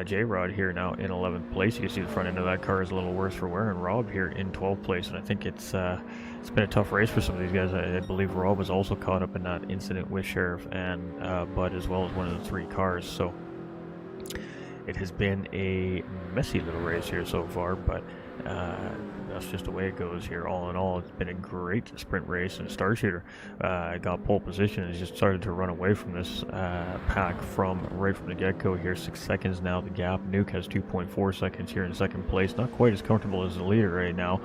J-Rod here now in 11th place. You can see the front end of that car is a little worse for wear, and Rob here in 12th place. And I think it's been a tough race for some of these guys. I believe Rob was also caught up in that incident with Sheriff and Bud, as well as one of the 3 cars. So it has been a messy little race here so far, but that's just the way it goes here. All in all, it's been a great sprint race, and Star Shooter got pole position and just started to run away from this pack from right from the get-go here. 6 seconds now the gap. Nuke has 2.4 seconds here in second place. Not quite as comfortable as the leader right now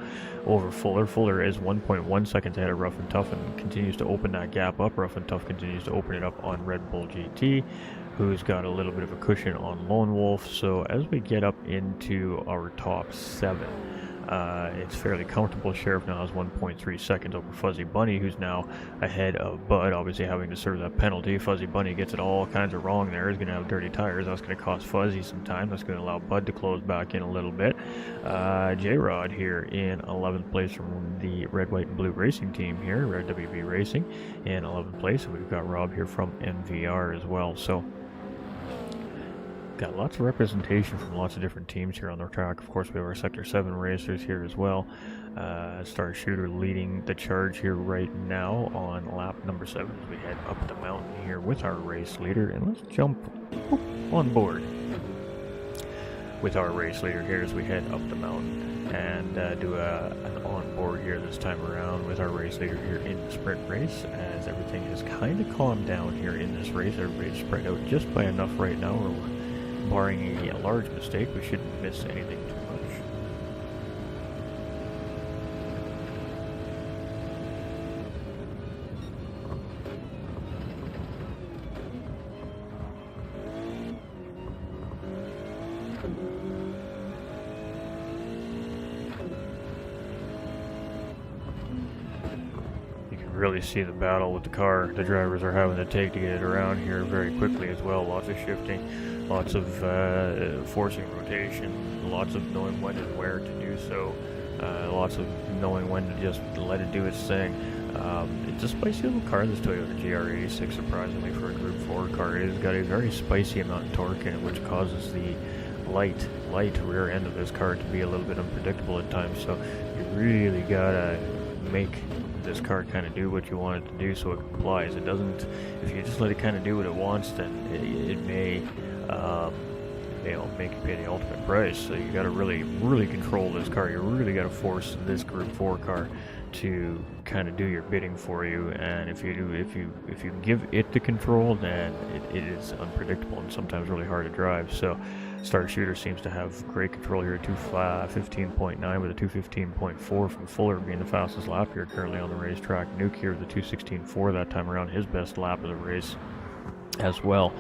over Fuller. Fuller is 1.1 seconds ahead of Rough and Tough and continues to open that gap up. Rough and Tough continues to open it up on Red Bull GT, who's got a little bit of a cushion on Lone Wolf. So as we get up into our top 7, it's fairly comfortable. Sheriff now has 1.3 seconds over Fuzzy Bunny, who's now ahead of Bud, obviously having to serve that penalty. Fuzzy Bunny gets it all kinds of wrong there. He's going to have dirty tires. That's going to cost Fuzzy some time. That's going to allow Bud to close back in a little bit. J-Rod here in 11th place from the Red, White, and Blue Racing team here, Red WB Racing in 11th place. And we've got Rob here from MVR as well. So got lots of representation from lots of different teams here on the track. Of course, we have our Sector 7 racers here as well. Star Shooter leading the charge here right now on lap number 7 as we head up the mountain here with our race leader. And let's jump on board with our race leader here as we head up the mountain and do an on-board here this time around with our race leader here in the sprint race, as everything has kind of calmed down here in this race. Everybody's spread out just by enough right now, or barring a large mistake, we shouldn't miss anything too much. You can really see the battle with the car the drivers are having to take to get it around here very quickly as well. Lots of shifting, lots of forcing rotation, lots of knowing when and where to do so, lots of knowing when to just let it do its thing. It's a spicy little car, this Toyota GR86, surprisingly for a Group 4 car. It has got a very spicy amount of torque in it, which causes the light rear end of this car to be a little bit unpredictable at times. So you really gotta make this car kind of do what you want it to do so it complies. It doesn't, if you just let it kind of do what it wants, then it may make you pay the ultimate price. So you got to really control this car. You really got to force this Group 4 car to kind of do your bidding for you. And if you give it the control, then it is unpredictable and sometimes really hard to drive. So Star Shooter seems to have great control here at 215.9 with a 215.4 from Fuller being the fastest lap here currently on the racetrack. Nuke here with the 216.4 that time around, his best lap of the race as well.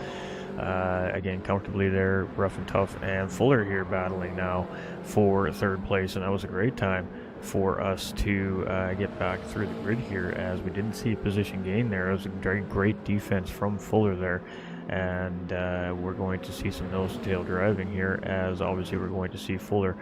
Again, comfortably there, Rough and Tough and Fuller here battling now for third place, and that was a great time for us to get back through the grid here, as we didn't see a position gain there. It was a very great defense from Fuller there, and we're going to see some nose-to-tail driving here, as obviously we're going to see Fuller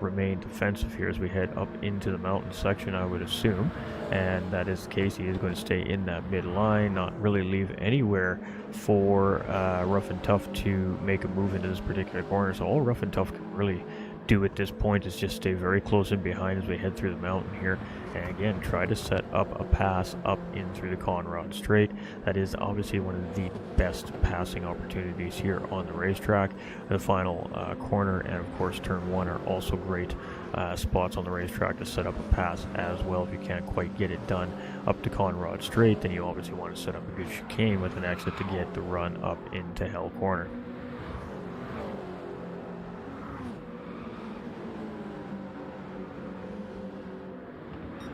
remain defensive here as we head up into the mountain section, I would assume, and that is the case. He is going to stay in that mid-line, not really leave anywhere for Rough and Tough to make a move into this particular corner. So all Rough and Tough can really do at this point is just stay very close in behind as we head through the mountain here, and again try to set up a pass up in through the Conrod Straight. That is obviously one of the best passing opportunities here on the racetrack. The final corner and of course turn 1 are also great spots on the racetrack to set up a pass as well. If you can't quite get it done up to Conrod Straight, then you obviously want to set up a good chicane with an exit to get the run up into Hell Corner.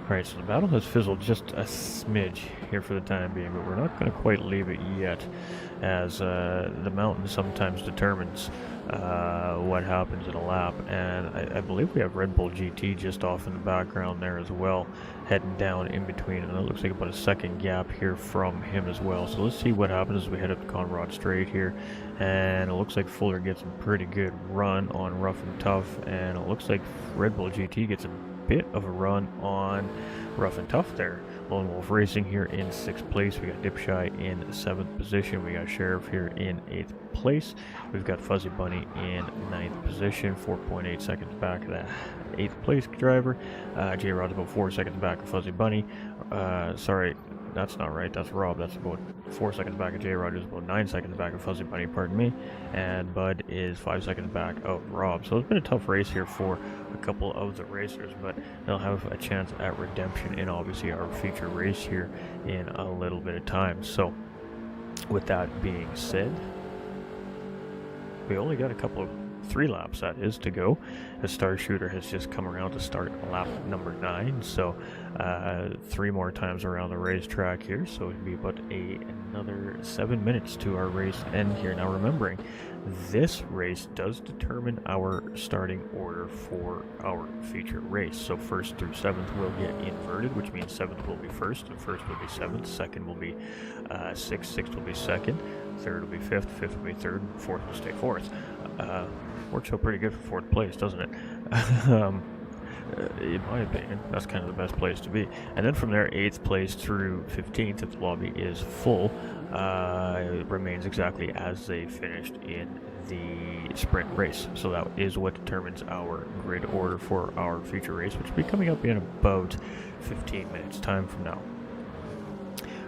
Alright, so the battle has fizzled just a smidge here for the time being, but we're not going to quite leave it yet, as the mountain sometimes determines what happens in a lap. And I believe we have Red Bull GT just off in the background there as well, heading down in between, and it looks like about a second gap here from him as well. So let's see what happens as we head up to Conrod Straight here, and it looks like Fuller gets a pretty good run on Rough and Tough, and it looks like Red Bull GT gets a bit of a run on Rough and Tough there. Lone Wolf Racing here in 6th place. We got Dipshy in 7th position. We got Sheriff here in 8th place. We've got Fuzzy Bunny in 9th position, 4.8 seconds back of that 8th place driver. J-Rod's about 4 seconds back of Fuzzy Bunny. Sorry, that's not right. That's Rob. That's about 4 seconds back of J-Rod, is about 9 seconds back of Fuzzy Bunny, pardon me, and Bud is 5 seconds back of Rob. So it's been a tough race here for a couple of the racers, but they'll have a chance at redemption in obviously our feature race here in a little bit of time. So with that being said, we only got a couple of 3 laps that is to go, as Star Shooter has just come around to start lap number 9, so 3 more times around the racetrack here, so it'd be about another 7 minutes to our race end here. Now remembering, this race does determine our starting order for our feature race, so 1st through 7th will get inverted, which means 7th will be 1st and 1st will be 7th, 2nd will be 6th, 6th will be 2nd, 3rd will be 5th, 5th will be 3rd, and 4th will stay 4th. Works out pretty good for 4th place, doesn't it? In my opinion, that's kind of the best place to be. And then from there, 8th place through 15th, if the lobby is full, it remains exactly as they finished in the sprint race. So that is what determines our grid order for our feature race, which will be coming up in about 15 minutes time from now.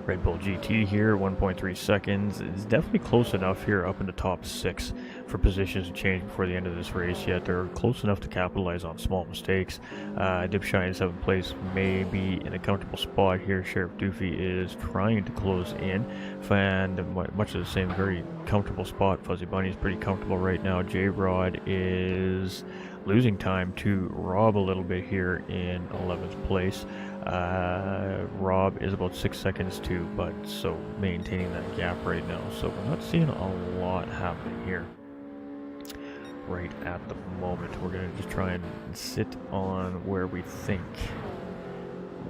Red Bull GT here, 1.3 seconds. It's definitely close enough here up in the top 6 for positions to change before the end of this race, yet they're close enough to capitalize on small mistakes. Dipshy in 7th place may be in a comfortable spot here. Sheriff Doofy is trying to close in, and much of the same very comfortable spot. Fuzzy Bunny is pretty comfortable right now. J-Rod is losing time to Rob a little bit here in 11th place. Rob is about 6 seconds to Bud, so maintaining that gap right now. So we're not seeing a lot happening here right at the moment. We're going to just try and sit on where we think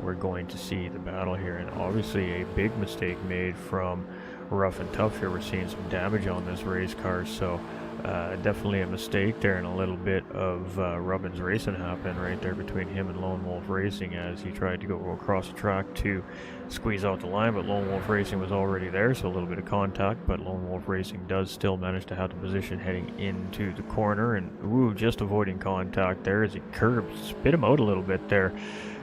we're going to see the battle here, and obviously a big mistake made from Rough and Tough here. We're seeing some damage on this race car, so definitely a mistake there, and a little bit of Rubbins racing happened right there between him and Lone Wolf Racing as he tried to go across the track to squeeze out the line, but Lone Wolf Racing was already there, so a little bit of contact, but Lone Wolf Racing does still manage to have the position heading into the corner, and just avoiding contact there as he curbed, spit him out a little bit there.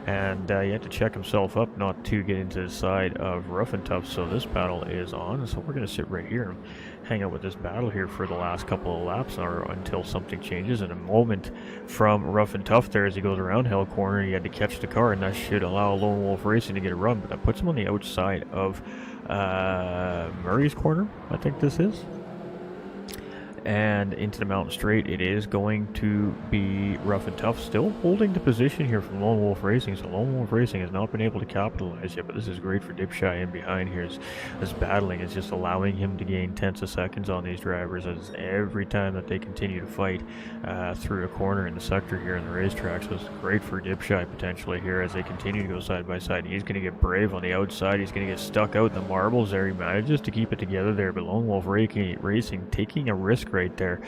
And he had to check himself up not to get into the side of Rough and Tough, so this battle is on. So we're going to sit right here and hang out with this battle here for the last couple of laps, or until something changes. In a moment from Rough and Tough there as he goes around Hell Corner, he had to catch the car, and that should allow Lone Wolf Racing to get a run, but that puts him on the outside of Murray's Corner, I think this is. And into the mountain straight, it is going to be Rough and Tough, still holding the position here from Lone Wolf Racing. So Lone Wolf Racing has not been able to capitalize yet, but this is great for Dipshy in behind here. This battling is just allowing him to gain tenths of seconds on these drivers, as every time that they continue to fight through a corner in the sector here in the racetrack. So it's great for Dipshy potentially here as they continue to go side by side. He's going to get brave on the outside. He's going to get stuck out in the marbles there. He manages to keep it together there, but Lone Wolf Racing taking a risk right there,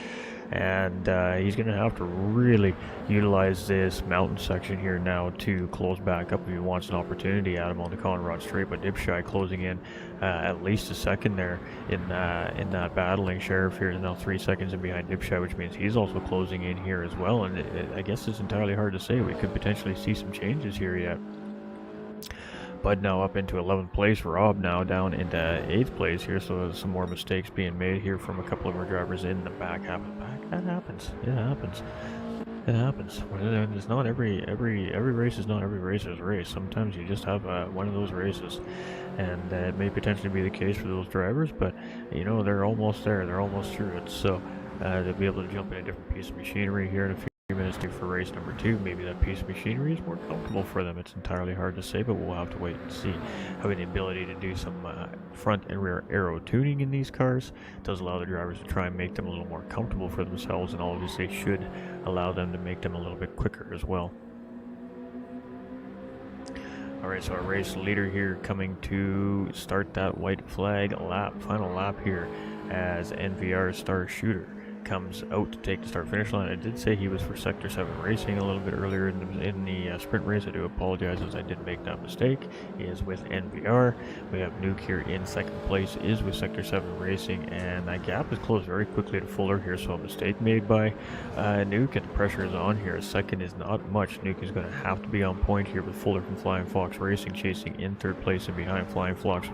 and he's going to have to really utilize this mountain section here now to close back up if he wants an opportunity at him on the Conrad Straight. But Dipshy closing in at least a second there in that battling. Sheriff here is now 3 seconds in behind Dipshy, which means he's also closing in here as well, and I guess it's entirely hard to say. We could potentially see some changes here yet. Bud now up into 11th place. Rob now down into 8th place here, so there's some more mistakes being made here from a couple of our drivers in the back half of the pack. That happens. It happens. It happens. It's not every race is not every racer's race. Sometimes you just have one of those races, and it may potentially be the case for those drivers, but you know, they're almost there. They're almost through it, so they'll be able to jump in a different piece of machinery here in a few minutes for race number 2. Maybe that piece of machinery is more comfortable for them. It's entirely hard to say, but we'll have to wait and see. Having the ability to do some front and rear aero tuning in these cars does allow the drivers to try and make them a little more comfortable for themselves, and obviously should allow them to make them a little bit quicker as well. Alright, so our race leader here coming to start that white flag lap, final lap here, as NVR Star Shooter comes out to take the start-finish line. I did say he was for Sector 7 Racing a little bit earlier in the sprint race. I do apologize as I did make that mistake. He is with NVR. We have Nuke here in second place, is with Sector 7 Racing, and that gap is closed very quickly to Fuller here, so a mistake made by Nuke, and the pressure is on here. Second is not much. Nuke is going to have to be on point here with Fuller from Flying Fox Racing chasing in third place and behind Flying Fox,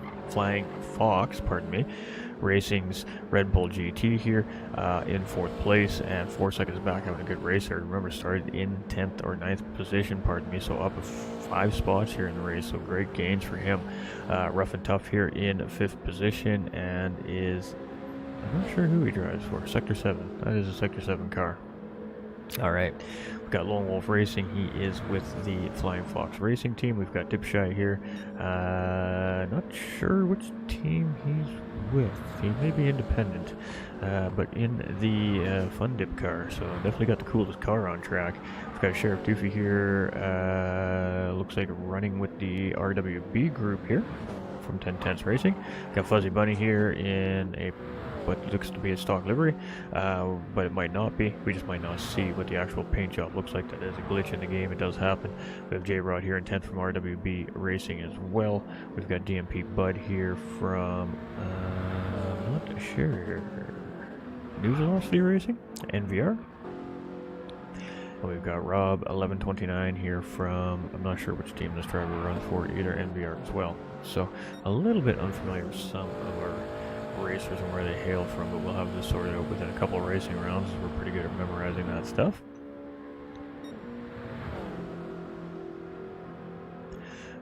Racing's Red Bull GT here in fourth place, and 4 seconds back, having a good race there. Remember, started in 10th or 9th position, so up 5 spots here in the race, so great gains for him. Rough and Tough here in 5th position, and is, I'm not sure who he drives for, Sector 7. That is a Sector 7 car. Alright, we've got Lone Wolf Racing. He is with the Flying Fox Racing team. We've got Dipshy here. Not sure which team he's with. He may be independent, but in the Fun Dip car, so definitely got the coolest car on track. We've got Sheriff Doofy here, looks like running with the RWB group here from 1010s Racing. Got Fuzzy Bunny here in a what looks to be a stock livery, but it might not be. We just might not see what the actual paint job looks like. That is a glitch in the game. It does happen. We have J-Rod here in 10th from RWB Racing as well. We've got DMP Bud here from, I'm not sure, New Velocity Racing, NVR. And we've got Rob 1129 here from, I'm not sure which team this driver runs for, either NVR as well. So a little bit unfamiliar with some of our racers and where they hail from, but we'll have this sorted out within a couple of racing rounds. We're pretty good at memorizing that stuff.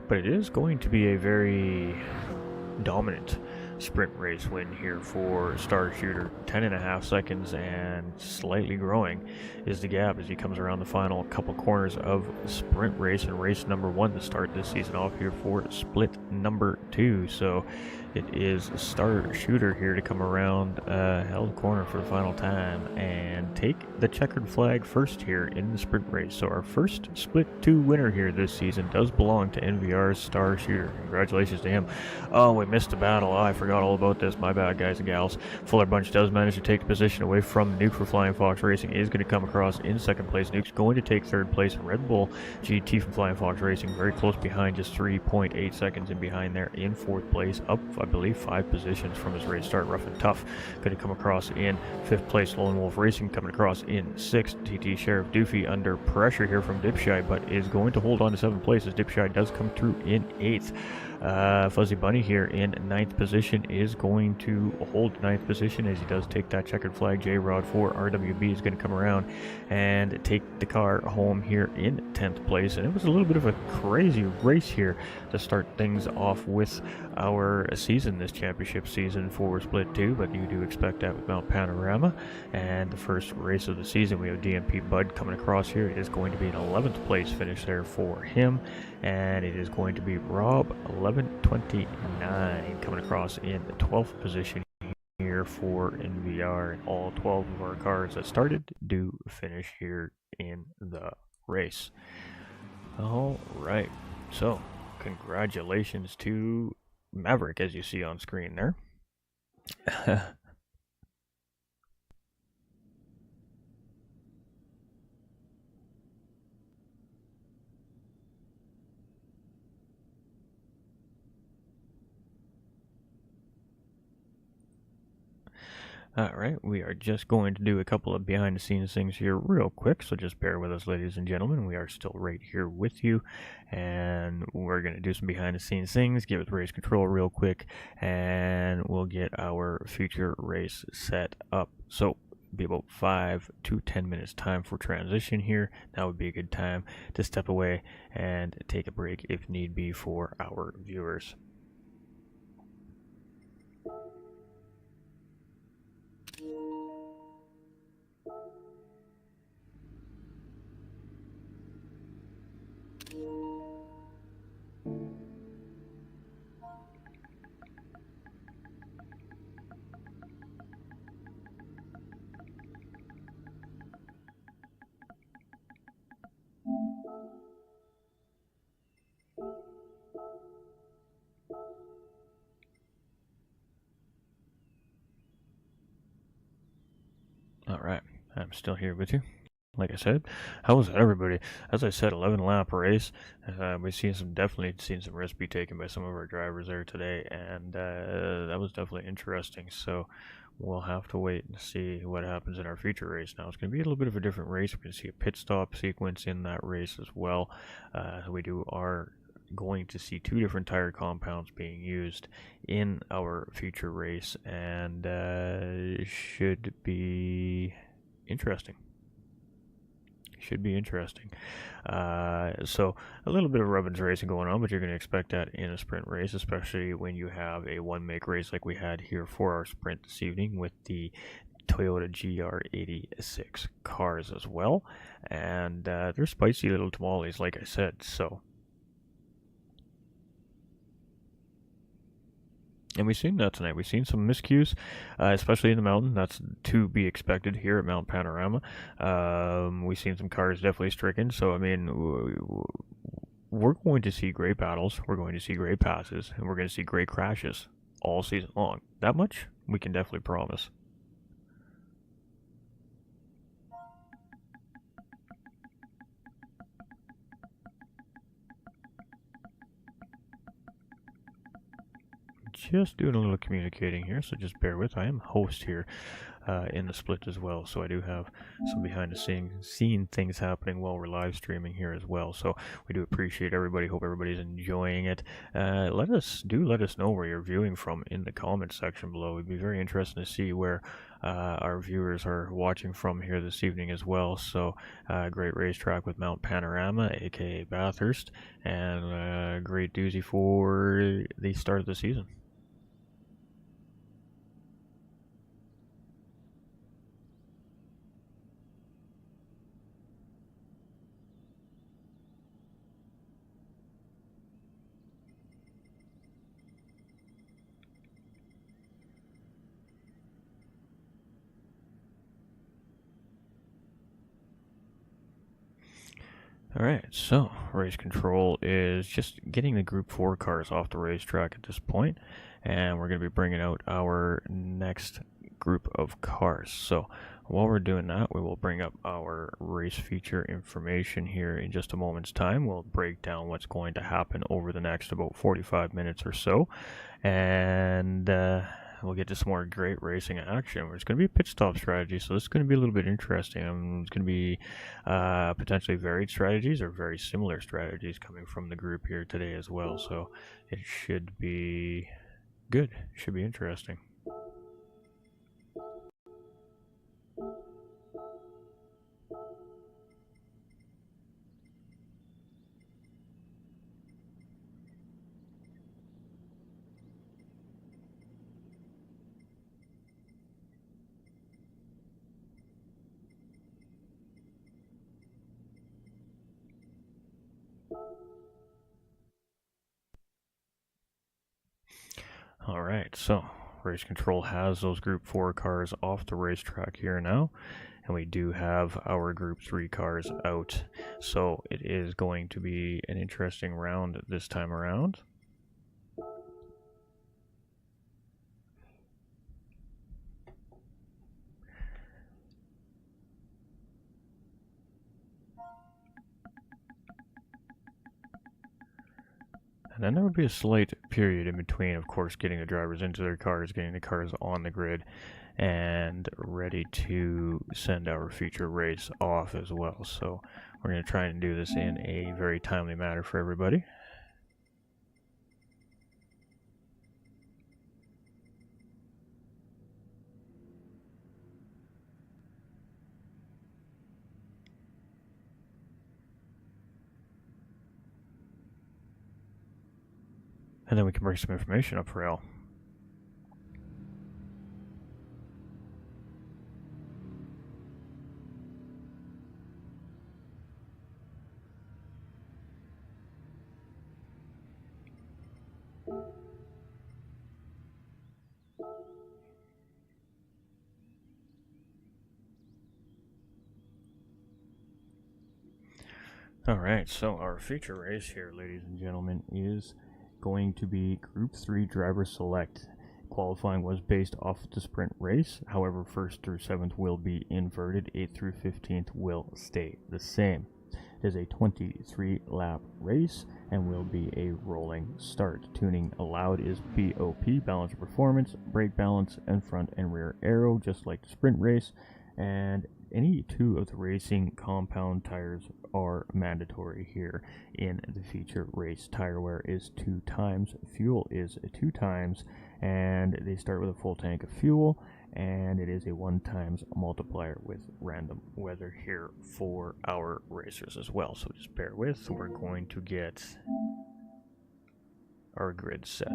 But it is going to be a very dominant sprint race win here for Star Shooter. 10.5 seconds and slightly growing is the gap as he comes around the final couple corners of sprint race and race number 1 to start this season off here for split number 2. So it is Star Shooter here to come around held corner for the final time and take the checkered flag first here in the sprint race. So our first split 2 winner here this season does belong to NVR's Star Shooter. Congratulations to him. Oh, we missed a battle. Oh, I forgot all about this. My bad, guys and gals. Fuller Bunch does manage to take the position away from Nuke for Flying Fox Racing. Is going to come across in second place. Nuke's going to take third place. Red Bull GT from Flying Fox Racing very close behind, just 3.8 seconds in behind there in fourth place, up I believe 5 positions from his race start. Rough and Tough going to come across in 5th place. Lone Wolf Racing coming across in 6th. TT Sheriff Doofy under pressure here from Dipshy, but is going to hold on to 7th place as Dipshy does come through in 8th. Fuzzy Bunny here in 9th position is going to hold 9th position as he does take that checkered flag. J-Rod for RWB is going to come around and take the car home here in 10th place. And it was a little bit of a crazy race here to start things off with our season, this championship season for Split 2, but you do expect that with Mount Panorama. And the first race of the season, we have DMP Bud coming across here. It is going to be an 11th place finish there for him, and it is going to be Rob 1129 coming across in the 12th position here for NVR, and all 12 of our cars that started do finish here in the race. All right, so congratulations to Maverick, as you see on screen there. Alright, we are just going to do a couple of behind the scenes things here real quick, so just bear with us, ladies and gentlemen. We are still right here with you, and we're going to do some behind the scenes things, get with race control real quick, and we'll get our future race set up. So, be about 5 to 10 minutes time for transition here. That would be a good time to step away and take a break if need be for our viewers. Alright, I'm still here with you. Like I said, how was that, everybody? As I said, 11 lap race. We've definitely seen some risks be taken by some of our drivers there today, and that was definitely interesting. So we'll have to wait and see what happens in our future race. Now it's going to be a little bit of a different race. We're going to see a pit stop sequence in that race as well. Are going to see two different tire compounds being used in our future race, and should be interesting. Should be interesting. So a little bit of rubbins racing going on, but you're going to expect that in a sprint race, especially when you have a one-make race like we had here for our sprint this evening with the Toyota GR86 cars as well. And they're spicy little tamales, like I said. So, and we've seen that tonight. We've seen some miscues, especially in the mountain. That's to be expected here at Mount Panorama. We've seen some cars definitely stricken. So, I mean, we're going to see great battles. We're going to see great passes. And we're going to see great crashes all season long. That much we can definitely promise. Just doing a little communicating here, so just bear with. I am host here in the split as well, so I do have some behind the scene things happening while we're live streaming here as well. So we do appreciate everybody. Hope everybody's enjoying it. Let us know where you're viewing from in the comment section below. It'd be very interesting to see where our viewers are watching from here this evening as well. So great racetrack with Mount Panorama, aka Bathurst, and great doozy for the start of the season. Alright, so race control is just getting the Group 4 cars off the racetrack at this point, and we're going to be bringing out our next group of cars. So while we're doing that, we will bring up our race feature information here in just a moment's time. We'll break down what's going to happen over the next about 45 minutes or so, and we'll get to some more great racing action. It's going to be a pit stop strategy, so this is going to be a little bit interesting. It's going to be potentially varied strategies or very similar strategies coming from the group here today as well. So it should be good. It should be interesting. Alright, so race control has those Group 4 cars off the racetrack here now, and we do have our Group 3 cars out. So it is going to be an interesting round this time around. And then there would be a slight period in between, of course, getting the drivers into their cars, getting the cars on the grid, and ready to send our feature race off as well. So we're going to try and do this in a very timely manner for everybody. And then we can bring some information up for Al. Alright, so our feature race here, ladies and gentlemen, is going to be Group 3 Driver Select. qualifying was based off the sprint race. However, 1st through 7th will be inverted. 8th through 15th will stay the same. It is a 23 lap race and will be a rolling start. Tuning allowed is BOP, balance of performance, brake balance, and front and rear aero, just like the sprint race. And any two of the racing compound tires are mandatory here in the feature race. Tire wear is 2 times, fuel is 2 times, and they start with a full tank of fuel, and it is a 1 times multiplier with random weather here for our racers as well. So just bear with, we're going to get our grid set.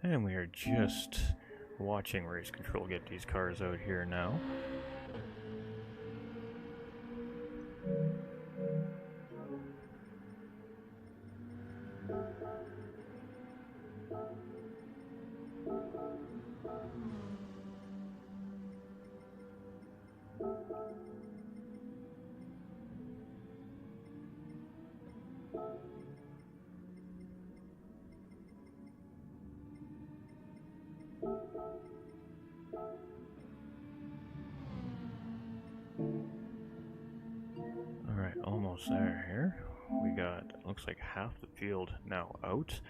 And we are just watching race control get these cars out here now. Alright, almost there here. We got, looks like half the field now out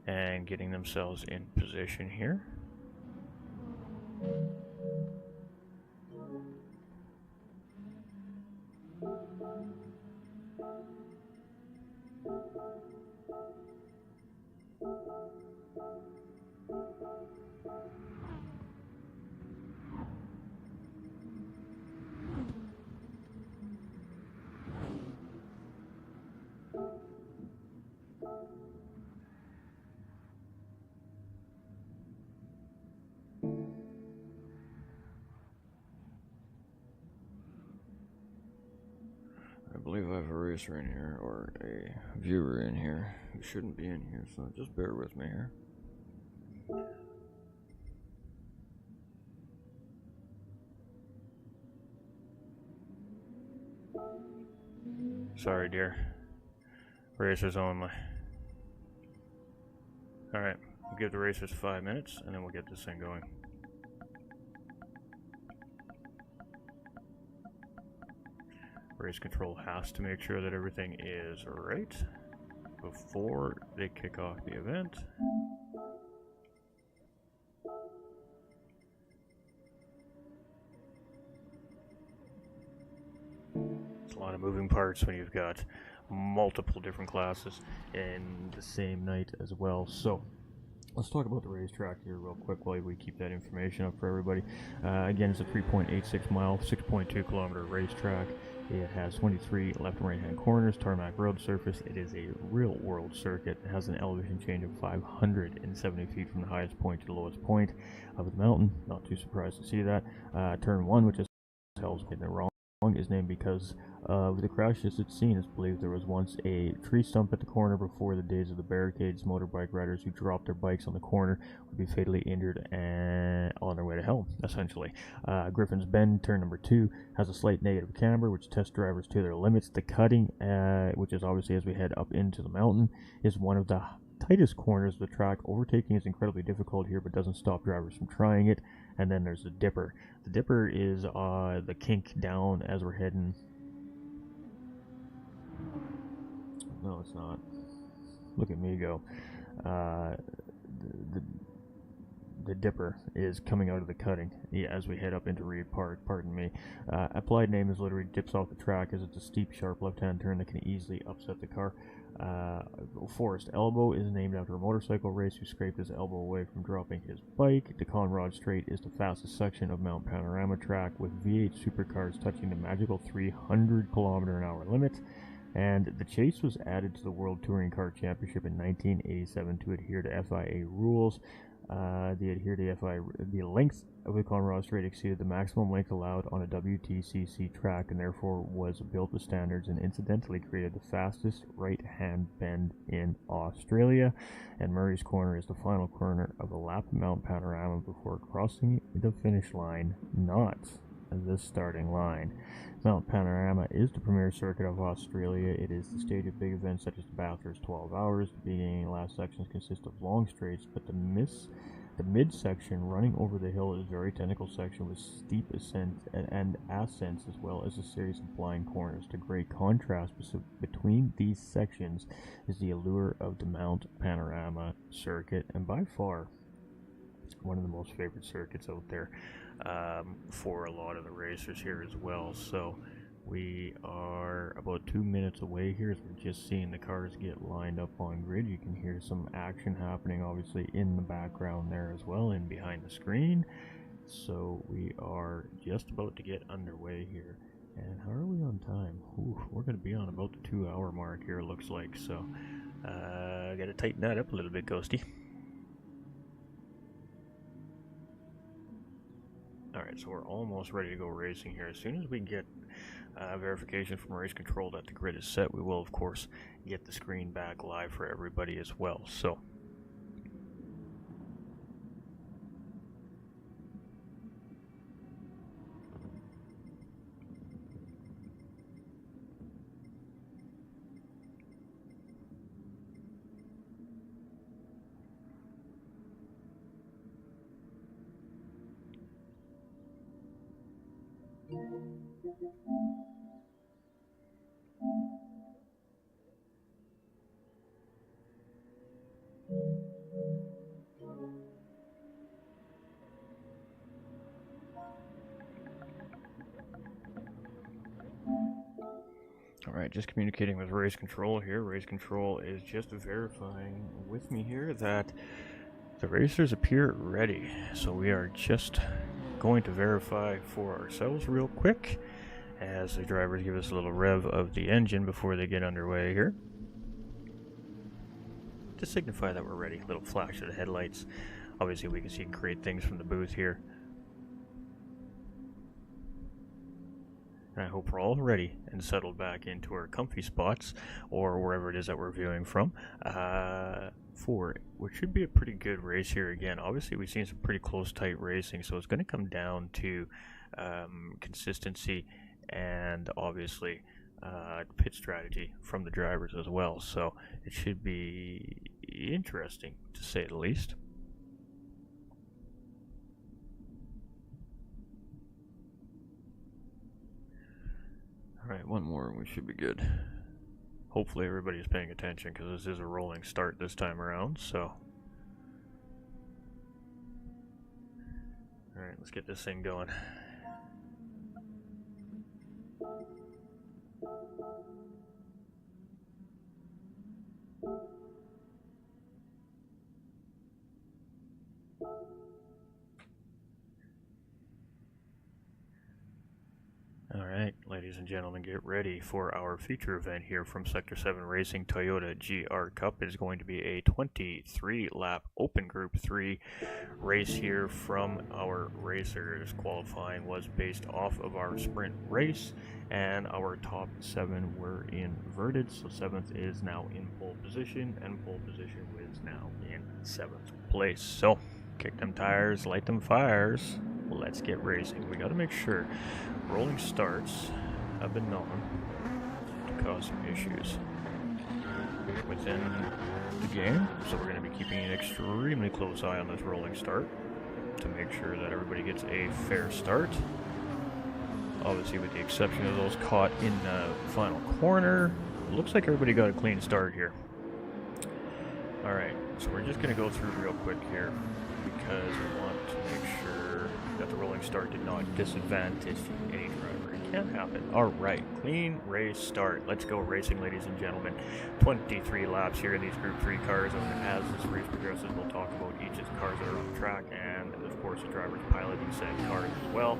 and getting themselves in position here. I believe I have a racer in here, or a viewer in here, who shouldn't be in here, so just bear with me here. Sorry, dear. Racers only. Alright, we'll give the racers 5 minutes, and then we'll get this thing going. Race control has to make sure that everything is right before they kick off the event. It's a lot of moving parts when you've got multiple different classes in the same night as well. So let's talk about the racetrack here real quick while we keep that information up for everybody. Again, it's a 3.86 mile, 6.2 kilometer racetrack. It has 23 left and right hand corners, tarmac road surface. It is a real world circuit. It has an elevation change of 570 feet from the highest point to the lowest point of the mountain. Not too surprised to see that. Turn 1, which is tells getting it wrong, is named because of the crashes it's seen. It's believed there was once a tree stump at the corner before the days of the barricades. Motorbike riders who dropped their bikes on the corner would be fatally injured and on their way to hell, essentially. Griffin's Bend, turn number 2, has a slight negative camber, which tests drivers to their limits. The cutting, which is obviously as we head up into the mountain, is one of the tightest corners of the track. Overtaking is incredibly difficult here, but doesn't stop drivers from trying it. And then there's the dipper. The dipper is the kink down as we're heading. No, it's not. Look at me go. The dipper is coming out of the cutting as we head up into Reed Park, pardon me. Applied name is literally dips off the track as it's a steep, sharp left-hand turn that can easily upset the car. Forest Elbow is named after a motorcycle race who scraped his elbow away from dropping his bike. The Conrod Straight is the fastest section of Mount Panorama track, with V8 supercars touching the magical 300 km/h limit. And the Chase was added to the World Touring Car Championship in 1987 to adhere to FIA rules. The adhere to the length of the Conroe straight exceeded the maximum length allowed on a WTCC track and therefore was built to standards and incidentally created the fastest right-hand bend in Australia. And Murray's Corner is the final corner of the lap Mount Panorama before crossing the finish line, not the starting line. Mount Panorama is the premier circuit of Australia. It is the stage of big events such as the Bathurst 12 Hours. The beginning and last sections consist of long straights, but the mid-section running over the hill is a very technical section with steep ascents and ascents, as well as a series of blind corners. The great contrast between these sections is the allure of the Mount Panorama circuit, and by far one of the most favorite circuits out there for a lot of the racers here as well. So we are about 2 minutes away here as we're just seeing the cars get lined up on grid. You can hear some action happening obviously in the background there as well and behind the screen. So we are just about to get underway here. And how are we on time? Ooh, we're going to be on about the 2 hour mark here, it looks like. So got to tighten that up a little bit, Ghosty. Alright, so we're almost ready to go racing here. As soon as we get verification from race control that the grid is set, we will of course get the screen back live for everybody as well. So alright, just communicating with race control here. Race control is just verifying with me here that the racers appear ready. So we are just going to verify for ourselves real quick as the drivers give us a little rev of the engine before they get underway here, to signify that we're ready. A little flash of the headlights. Obviously we can see great things from the booth here. And I hope we're all ready and settled back into our comfy spots or wherever it is that we're viewing from for what should be a pretty good race here again. Obviously we've seen some pretty close, tight racing, so it's going to come down to consistency and obviously pit strategy from the drivers as well. So it should be interesting to say the least. Alright, one more and we should be good. Hopefully everybody's paying attention because this is a rolling start this time around, so. Alright, let's get this thing going. Alright, ladies and gentlemen, get ready for our feature event here from Sector 7 Racing Toyota GR Cup. It is going to be a 23-lap Open Group 3 race here from our racers. Qualifying was based off of our sprint race, and our top 7 were inverted. So 7th is now in pole position, and pole position is now in 7th place. So kick them tires, light them fires. Let's get racing. We got to make sure rolling starts have been known to cause some issues within the game, so we're going to be keeping an extremely close eye on this rolling start to make sure that everybody gets a fair start. Obviously, with the exception of those caught in the final corner, it looks like everybody got a clean start here. Alright, so we're just going to go through real quick here because we want to make sure that the rolling start did not disadvantage any driver in can happen. Alright, clean race start. Let's go racing, ladies and gentlemen. 23 laps here in these Group 3 cars, and as this race progresses, we'll talk about each of the cars that are on the track, and of course the drivers piloting said cars as well.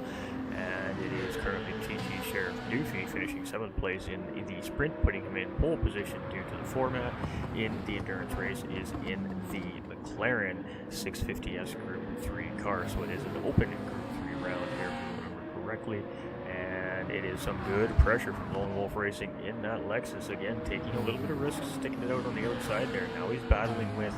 And it is currently TT Sheriff Doofy finishing 7th place in the sprint, putting him in pole position due to the format. In the endurance race is in the McLaren 650S Group 3 car, so it is an open Group 3 round here, if I remember correctly. And it is some good pressure from Lone Wolf Racing in that Lexus. Again, taking a little bit of risk, sticking it out on the outside there. Now he's battling with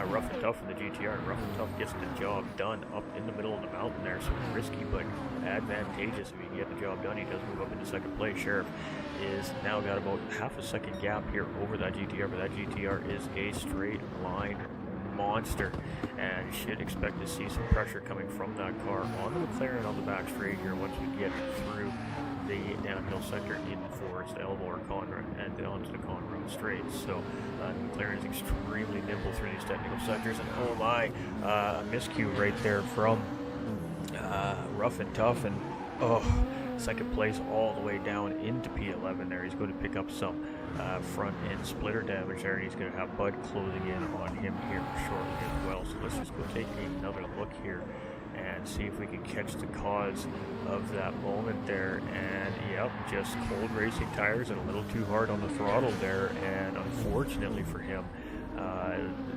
Rough and Tough in the GTR. And Rough and Tough gets the job done up in the middle of the mountain there. So risky, but advantageous. If he can get the job done, he does move up into second place. Sheriff is now got about half a second gap here over that GTR, but that GTR is a straight line monster, and you should expect to see some pressure coming from that car on the McLaren on the back straight here once we get through the downhill sector in Forest Elbow or Conrad and onto the Conrad straight. So McLaren is extremely nimble through these technical sectors, and oh my, a miscue right there from Rough and Tough, and second place all the way down into P11 there. He's going to pick up some front end splitter damage there, and he's going to have Bud closing in on him here shortly as well. So let's just go take another look here and see if we can catch the cause of that moment there. And yep, just cold racing tires and a little too hard on the throttle there, and unfortunately for him,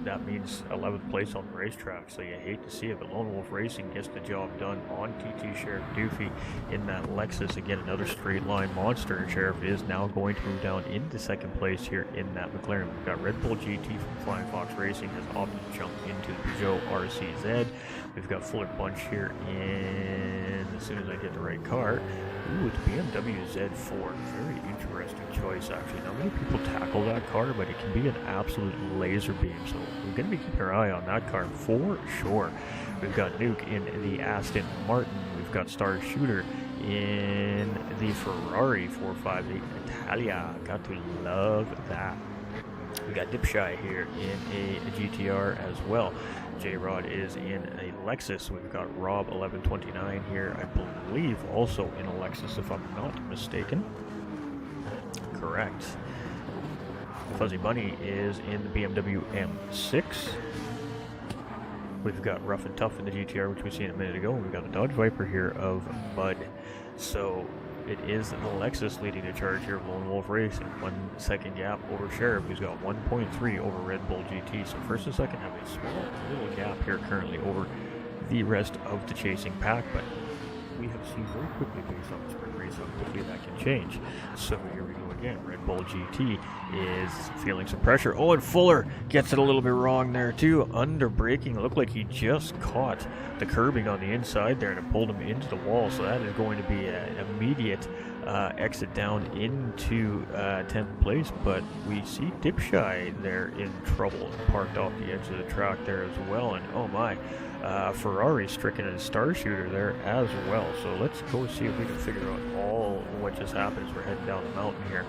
that means 11th place on the racetrack, so you hate to see it, but Lone Wolf Racing gets the job done on TT Sheriff Doofy in that Lexus. Again, another straight line monster, and Sheriff is now going to move down into second place here in that McLaren. We've got Red Bull GT from Flying Fox Racing has opted to jump into the Peugeot RCZ. We've got Fuller Bunch here in, as soon as I get the right car. Ooh, it's BMW Z4. Very interesting choice, actually. Not many people tackle that car, but it can be an absolute laser beam. So we're going to be keeping our eye on that car for sure. We've got Nuke in the Aston Martin. We've got Star Shooter in the Ferrari 458 Italia. Got to love that. We got Dipshy here in a GTR as well. J-Rod is in a Lexus. We've got Rob 1129 here, I believe, also in a Lexus, if I'm not mistaken. Correct. Fuzzy Bunny is in the BMW M6. We've got Rough and Tough in the GTR, which we seen a minute ago. We've got the Dodge Viper here of Bud. So it is the Lexus leading the charge here of Lone Wolf Racing. 1 second gap over Sheriff, who's got 1.3 over Red Bull GT. So first and second have a small little gap here currently over the rest of the chasing pack, but we have seen very quickly based on the sprint race how quickly that can change. So here we go again. Red Bull GT is feeling some pressure. Oh, and Fuller gets it a little bit wrong there too. Under braking, looked like he just caught the curbing on the inside there and it pulled him into the wall. So that is going to be an immediate exit down into 10th place. But we see Dipshy there in trouble, parked off the edge of the track there as well. And oh my, Ferrari stricken a Star Shooter there as well. So let's go see if we can figure out all what just happened as we're heading down the mountain here.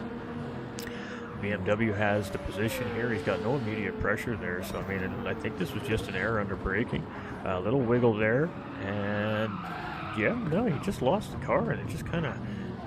BMW has the position here. He's got no immediate pressure there. So, I mean, I think this was just an error under braking. A little wiggle there. And, yeah, no, he just lost the car. And it just kind of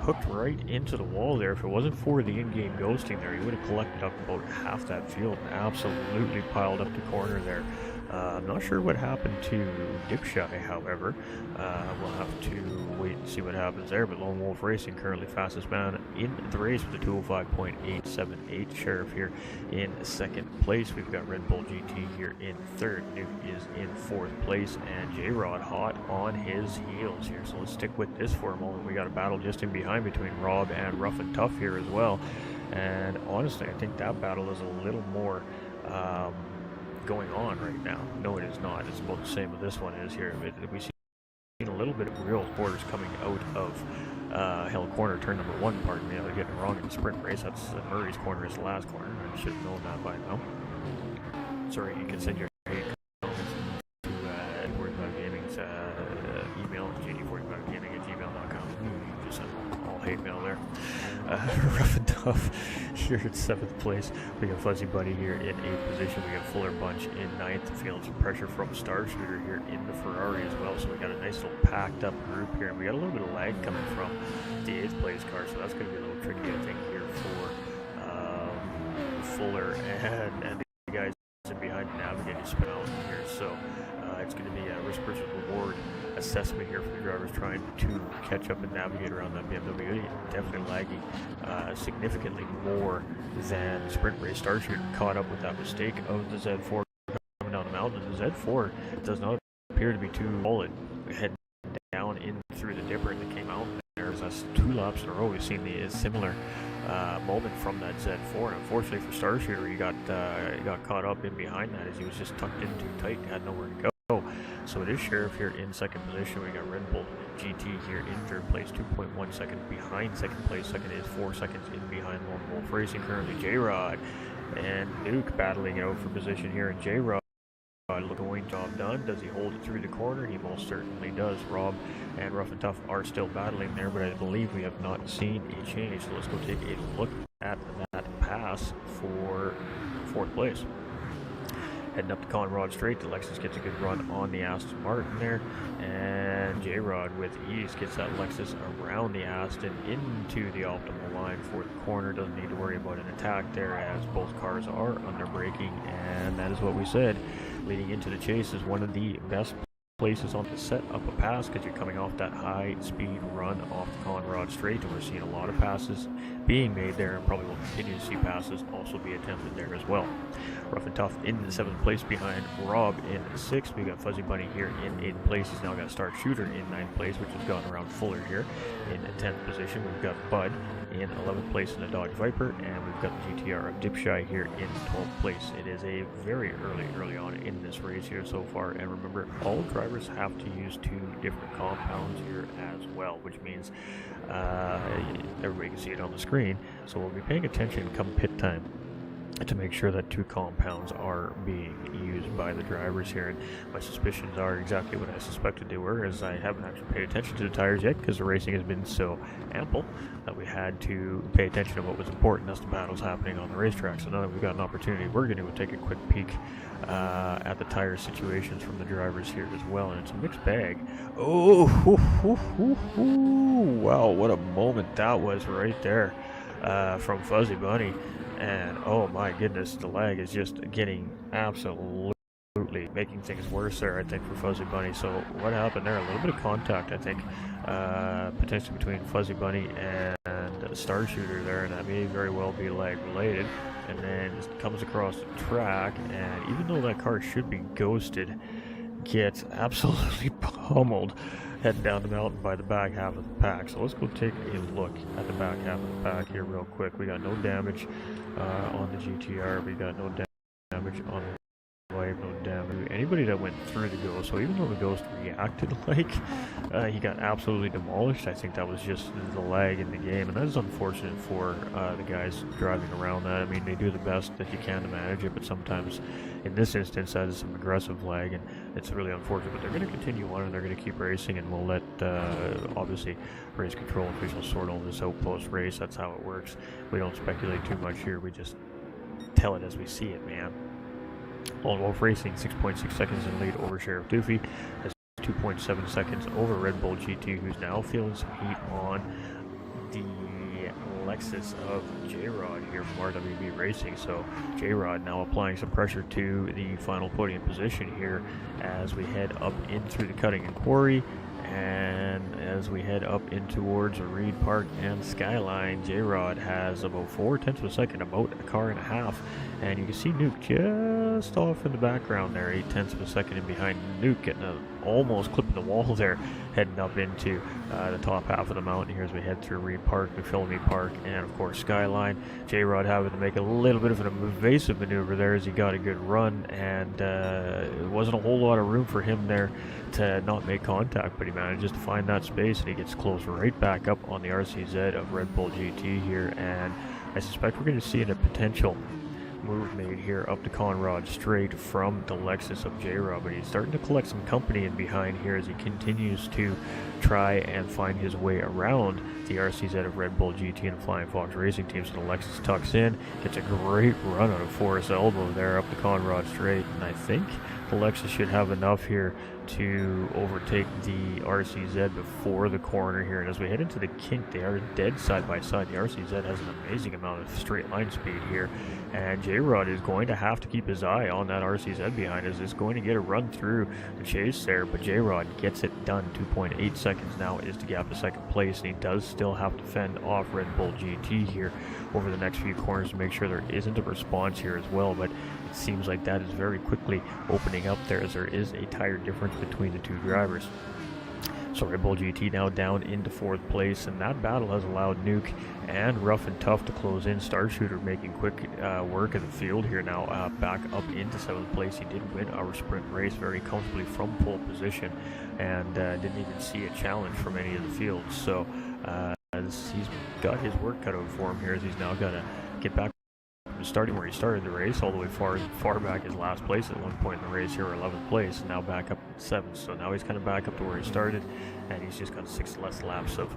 hooked right into the wall there. If it wasn't for the in-game ghosting there, he would have collected up about half that field and absolutely piled up the corner there. I'm not sure what happened to Dipshy, however. We'll have to wait and see what happens there. But Lone Wolf Racing currently fastest man in the race with a 205.878. Sheriff here in second place. We've got Red Bull GT here in third. Nuke is in fourth place, and J-Rod hot on his heels here. So let's stick with this for a moment. We got a battle just in behind between Rob and Rough and Tough here as well. And honestly, I think that battle is a little more going on right now. No, it is not. It's about the same as this one is here. We see a little bit of real quarters coming out of Hill Corner, turn number 1, pardon me. I was getting it wrong in the sprint race. That's Murray's corner is the last corner. I should have known that by now. Sorry, you can send your hate comments to 45 Gaming's email, jd45gaming@gmail.com. Just send all hate mail there. Rough and Tough here in 7th place. We got Fuzzy Buddy here in 8th position. We got Fuller Bunch in 9th, feeling some pressure from Star Shooter here in the Ferrari as well. So we got a nice little packed up group here, and we got a little bit of lag coming from the 8th place car, so that's going to be a little tricky, I think, here for Fuller and the guys in behind navigating spin out here. So it's going to be a risk versus reward assessment here for the drivers trying to catch up and navigate around that BMW. Definitely lagging significantly more than the sprint race. Star Shooter caught up with that mistake of the Z4 coming down the mountain. The Z4 does not appear to be too bullet heading down in through the dipper, and they came out. There's us 2 laps in a row. We've seen the similar moment from that Z4. And unfortunately for Star Shooter, he got caught up in behind that as he was just tucked in too tight, had nowhere to go. So it is Sheriff here in 2nd position. We got Red Bull GT here in 3rd place, 2.1 seconds behind 2nd place. Second is 4 seconds in behind Lone Wolf Racing. Currently J-Rod and Nuke battling it out for position here, and J-Rod going job done. Does he hold it through the corner? He most certainly does. Rob and Rough and Tough are still battling there, but I believe we have not seen a change. So let's go take a look at that pass for 4th place. Heading up to Conrad Straight, Lexus gets a good run on the Aston Martin there, and J-Rod with ease gets that Lexus around the Aston into the optimal line for the corner. Doesn't need to worry about an attack there as both cars are under braking, and that is what we said. Leading into the chase is one of the best places on to set up a pass because you're coming off that high speed run off the Conrad Straight, and we're seeing a lot of passes being made there, and probably will continue to see passes also be attempted there as well. Rough and Tough in the 7th place behind Rob in 6th. We got Fuzzy Bunny here in 8th place. He's now got Star Shooter in 9th place, which has gotten around Fuller here in 10th position. We've got Bud in 11th place in the Dodge Viper, and we've got the GTR of Dipshy here in 12th place. It is a very early on in this race here so far, and remember, all drivers have to use 2 different compounds here as well, which means everybody can see it on the screen, so we'll be paying attention come pit time to make sure that 2 compounds are being used by the drivers here. And my suspicions are exactly what I suspected they were, as I haven't actually paid attention to the tires yet because the racing has been so ample that we had to pay attention to what was important. That's the battles happening on the racetrack. So now that we've got an opportunity, we're going to take a quick peek at the tire situations from the drivers here as well, and it's a mixed bag. Oh, wow, what a moment that was right there from Fuzzy Bunny. And oh my goodness, the lag is just getting absolutely making things worse there, I think, for Fuzzy Bunny. So what happened there? A little bit of contact, I think, potentially between Fuzzy Bunny and Star Shooter there, and that may very well be lag related. And then it comes across the track, and even though that car should be ghosted, gets absolutely pummeled heading down the mountain by the back half of the pack. So let's go take a look at the back half of the pack here real quick. We got no damage on the GTR. We got no damage on the Vibe, no damage. Anybody that went through the Ghost, so even though the Ghost reacted like he got absolutely demolished, I think that was just the lag in the game, and that is unfortunate for the guys driving around that. I mean, they do the best that you can to manage it, but sometimes in this instance that is some aggressive lag, and it's really unfortunate. But they're going to continue on, and they're going to keep racing, and we'll let obviously race control officials sort all this out post-race. That's how it works. We don't speculate too much here. We just tell it as we see it, man. Lone Wolf Racing 6.6 seconds in lead over Sheriff Doofy. That's 2.7 seconds over Red Bull GT, who's now feeling some heat on the Lexus of J-Rod here from RWB Racing. So J-Rod now applying some pressure to the final podium position here as we head up in through the cutting and quarry. And as we head up in towards Reed Park and Skyline, J-Rod has about 4/10 of a second, about a car and a half. And you can see Nuke just off in the background there, 8/10 of a second in behind. Nuke getting almost clipping the wall there, heading up into the top half of the mountain here as we head through Reed Park, McPhillamy Park, and of course Skyline. J-Rod having to make a little bit of an evasive maneuver there as he got a good run, and it wasn't a whole lot of room for him there to not make contact, but he manages to find that space, and he gets close right back up on the RCZ of Red Bull GT here, and I suspect we're going to see a potential move made here up to Conrad straight from the Lexus of J-Rob, but he's starting to collect some company in behind here as he continues to try and find his way around the RCZ of Red Bull GT and Flying Fox Racing Team. So the Lexus tucks in, gets a great run out of Forest Elbow there up to Conrad straight, and I think the Lexus should have enough here to overtake the RCZ before the corner here. And as we head into the kink, they are dead side by side. The RCZ has an amazing amount of straight line speed here, and J-Rod is going to have to keep his eye on that RCZ behind us. Is going to get a run through the chase there, but J-Rod gets it done. 2.8 seconds now is to gap to second place, and he does still have to fend off Red Bull GT here over the next few corners to make sure there isn't a response here as well. But it seems like that is very quickly opening up there, as there is a tire difference between the two drivers. So Red Bull GT now down into 4th place, and that battle has allowed Nuke and Rough and Tough to close in. Star Shooter making quick work of the field here now, back up into 7th place. He did win our sprint race very comfortably from pole position, and didn't even see a challenge from any of the fields. So he's got his work cut out for him here, as he's now got to get back starting where he started the race, all the way far back as last place at one point in the race here, 11th place, and now back up 7th. So now he's kind of back up to where he started, and he's just got 6 less laps of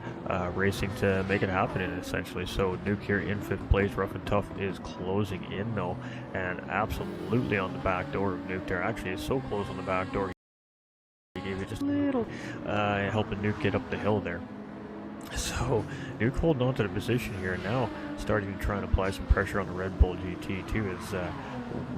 racing to make it happen in, essentially. So Nuke here in 5th place. Rough and Tough is closing in though, and absolutely on the back door of Nuke there. Actually, is so close on the back door, he gave it just a little helping Nuke get up the hill there. So Nuke holding on to the position here, now starting to try and apply some pressure on the Red Bull GT too, as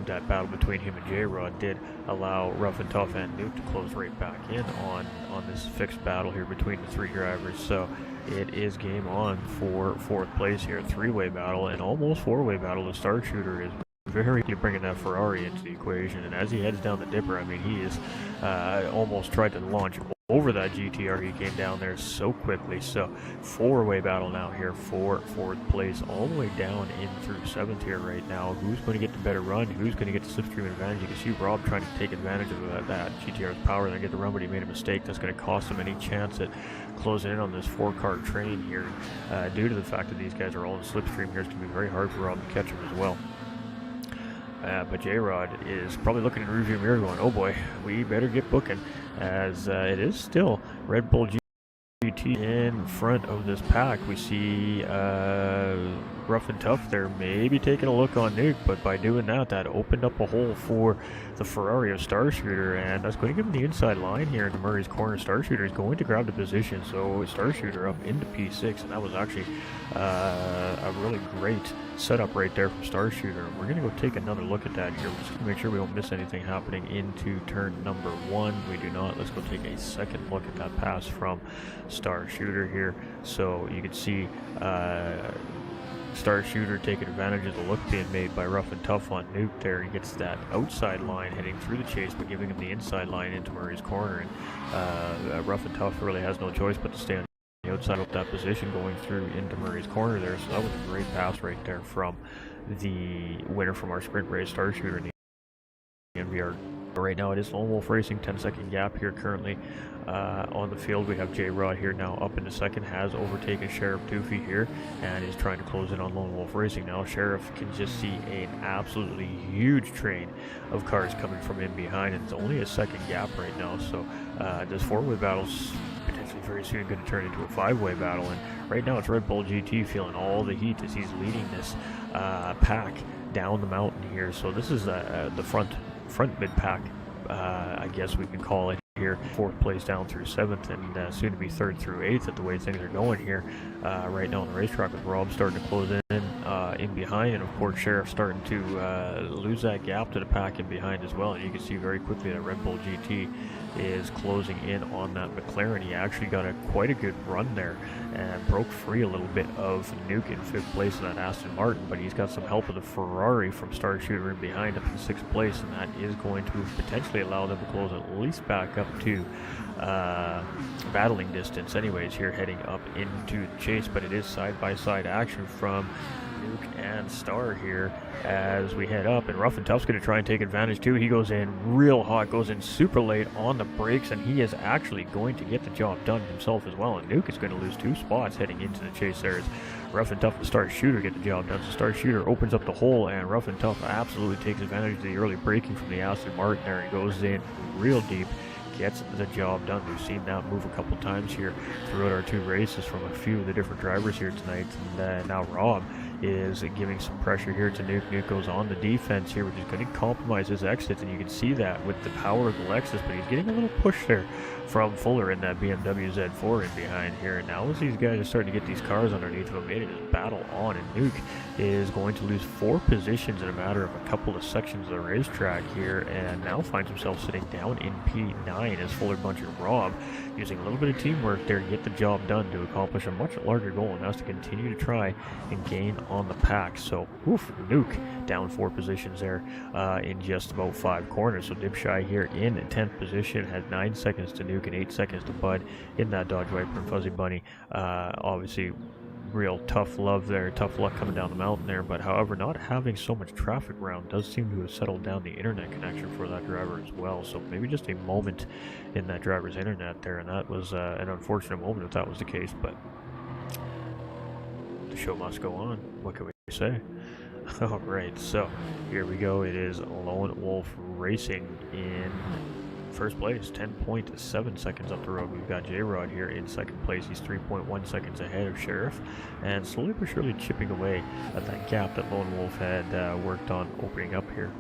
that battle between him and J-Rod did allow Rough and Tough and Nuke to close right back in on this fixed battle here between the 3 drivers. So it is game on for 4th place here. 3-way battle and almost 4-way battle. The Star Shooter is very bringing that Ferrari into the equation, and as he heads down the dipper, I mean, he is almost tried to launch over that GTR. He came down there so quickly. So 4-way battle now here for 4th place, all the way down in through 7th here right now. Who's going to get the better run? Who's going to get the slipstream advantage? You can see Rob trying to take advantage of that GTR's power and get the run, but he made a mistake. That's going to cost him any chance at closing in on this 4-car train here, due to the fact that these guys are all in the slipstream here. It's going to be very hard for Rob to catch him as well. But J-Rod is probably looking in the rearview mirror going, oh boy, we better get booking, as it is still Red Bull GT in front of this pack. We see Rough and Tough there maybe taking a look on Nuke, but by doing that, that opened up a hole for the Ferrari of Star Shooter, and that's going to give him the inside line here into Murray's corner. Star Shooter is going to grab the position, so Star Shooter up into P6, and that was actually a really great setup right there from Star Shooter. We're going to go take another look at that here. We're just going to make sure we don't miss anything happening into turn number 1. We do not. Let's go take a second look at that pass from Star Shooter here. So you can see Star Shooter taking advantage of the look being made by Rough and Tough on Nuke there. He gets that outside line heading through the chase, but giving him the inside line into Murray's corner. And Rough and Tough really has no choice but to stay on the outside of that position going through into Murray's corner there. So that was a great pass right there from the winner from our sprint race, Star Shooter, in the NVR. Right now it is Lone Wolf Racing, 10-second gap here currently on the field. We have J-Rod here now up into second, has overtaken Sheriff Doofy here, and is trying to close in on Lone Wolf Racing now. Sheriff can just see an absolutely huge train of cars coming from in behind, and it's only a second gap right now. So this 4-way battle's potentially very soon going to turn into a 5-way battle, and right now it's Red Bull GT feeling all the heat as he's leading this pack down the mountain here. So this is the front mid-pack, I guess we can call it here. 4th place down through 7th, and soon to be 3rd through 8th at the way things are going here right now on the racetrack, with Rob starting to close in behind, and of course Sheriff starting to lose that gap to the pack in behind as well. And you can see very quickly that Red Bull GT is closing in on that McLaren. He actually got quite a good run there and broke free a little bit of Nuke in 5th place in that Aston Martin, but he's got some help of the Ferrari from Star Shooter in behind up in 6th place, and that is going to potentially allow them to close at least back up to battling distance anyways here heading up into the chase. But it is side-by-side action from Nuke and Star here as we head up, and Rough and Tough's going to try and take advantage too. He goes in real hot, goes in super late on the brakes, and he is actually going to get the job done himself as well, and Nuke is going to lose 2 spots heading into the chase there as Rough and Tough and Star Shooter get the job done. So Star Shooter opens up the hole, and Rough and Tough absolutely takes advantage of the early braking from the Aston Martin there. He goes in real deep, gets the job done. We've seen that move a couple times here throughout our 2 races from a few of the different drivers here tonight, and now Rob is giving some pressure here to Nuke. Nuke goes on the defense here, which is going to compromise his exits, and you can see that with the power of the Lexus, but he's getting a little push there from Fuller in that BMW Z4 in behind here. And now as these guys are starting to get these cars underneath him, it is battle on, and Nuke is going to lose 4 positions in a matter of a couple of sections of the racetrack here, and now finds himself sitting down in P9 as Fuller, Bunch, and Rob using a little bit of teamwork there to get the job done to accomplish a much larger goal, and that's to continue to try and gain on the pack. So, Nuke down 4 positions there in just about 5 corners. So Dipshy here in 10th position has 9 seconds to Nuke and 8 seconds to Bud in that Dodge Viper and Fuzzy Bunny. Obviously, real tough love there, tough luck coming down the mountain there, but however, not having so much traffic around does seem to have settled down the internet connection for that driver as well. So maybe just a moment in that driver's internet there, and that was an unfortunate moment if that was the case, but the show must go on. What can we say? Alright, so here we go. It is Lone Wolf Racing in first place, 10.7 seconds up the road. We've got J-Rod here in second place. He's 3.1 seconds ahead of Sheriff, and slowly but surely chipping away at that gap that Lone Wolf had worked on opening up here.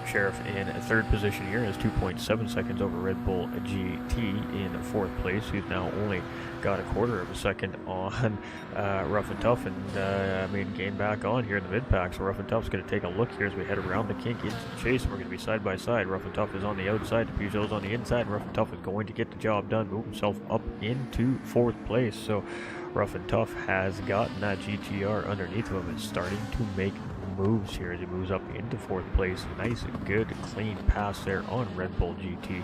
Sheriff in third position here has 2.7 seconds over Red Bull GT in fourth place. He's now only got a quarter of a second on Rough and Tough, and gain back on here in the mid-pack. So Rough and Tough's going to take a look here as we head around the kink into the chase, and we're going to be side by side. Rough and Tough is on the outside, the Peugeot's on the inside, and Rough and Tough is going to get the job done, move himself up into fourth place. So Rough and Tough has gotten that GTR underneath him and starting to make moves here as he moves up into fourth place. Nice, good, clean pass there on Red Bull GT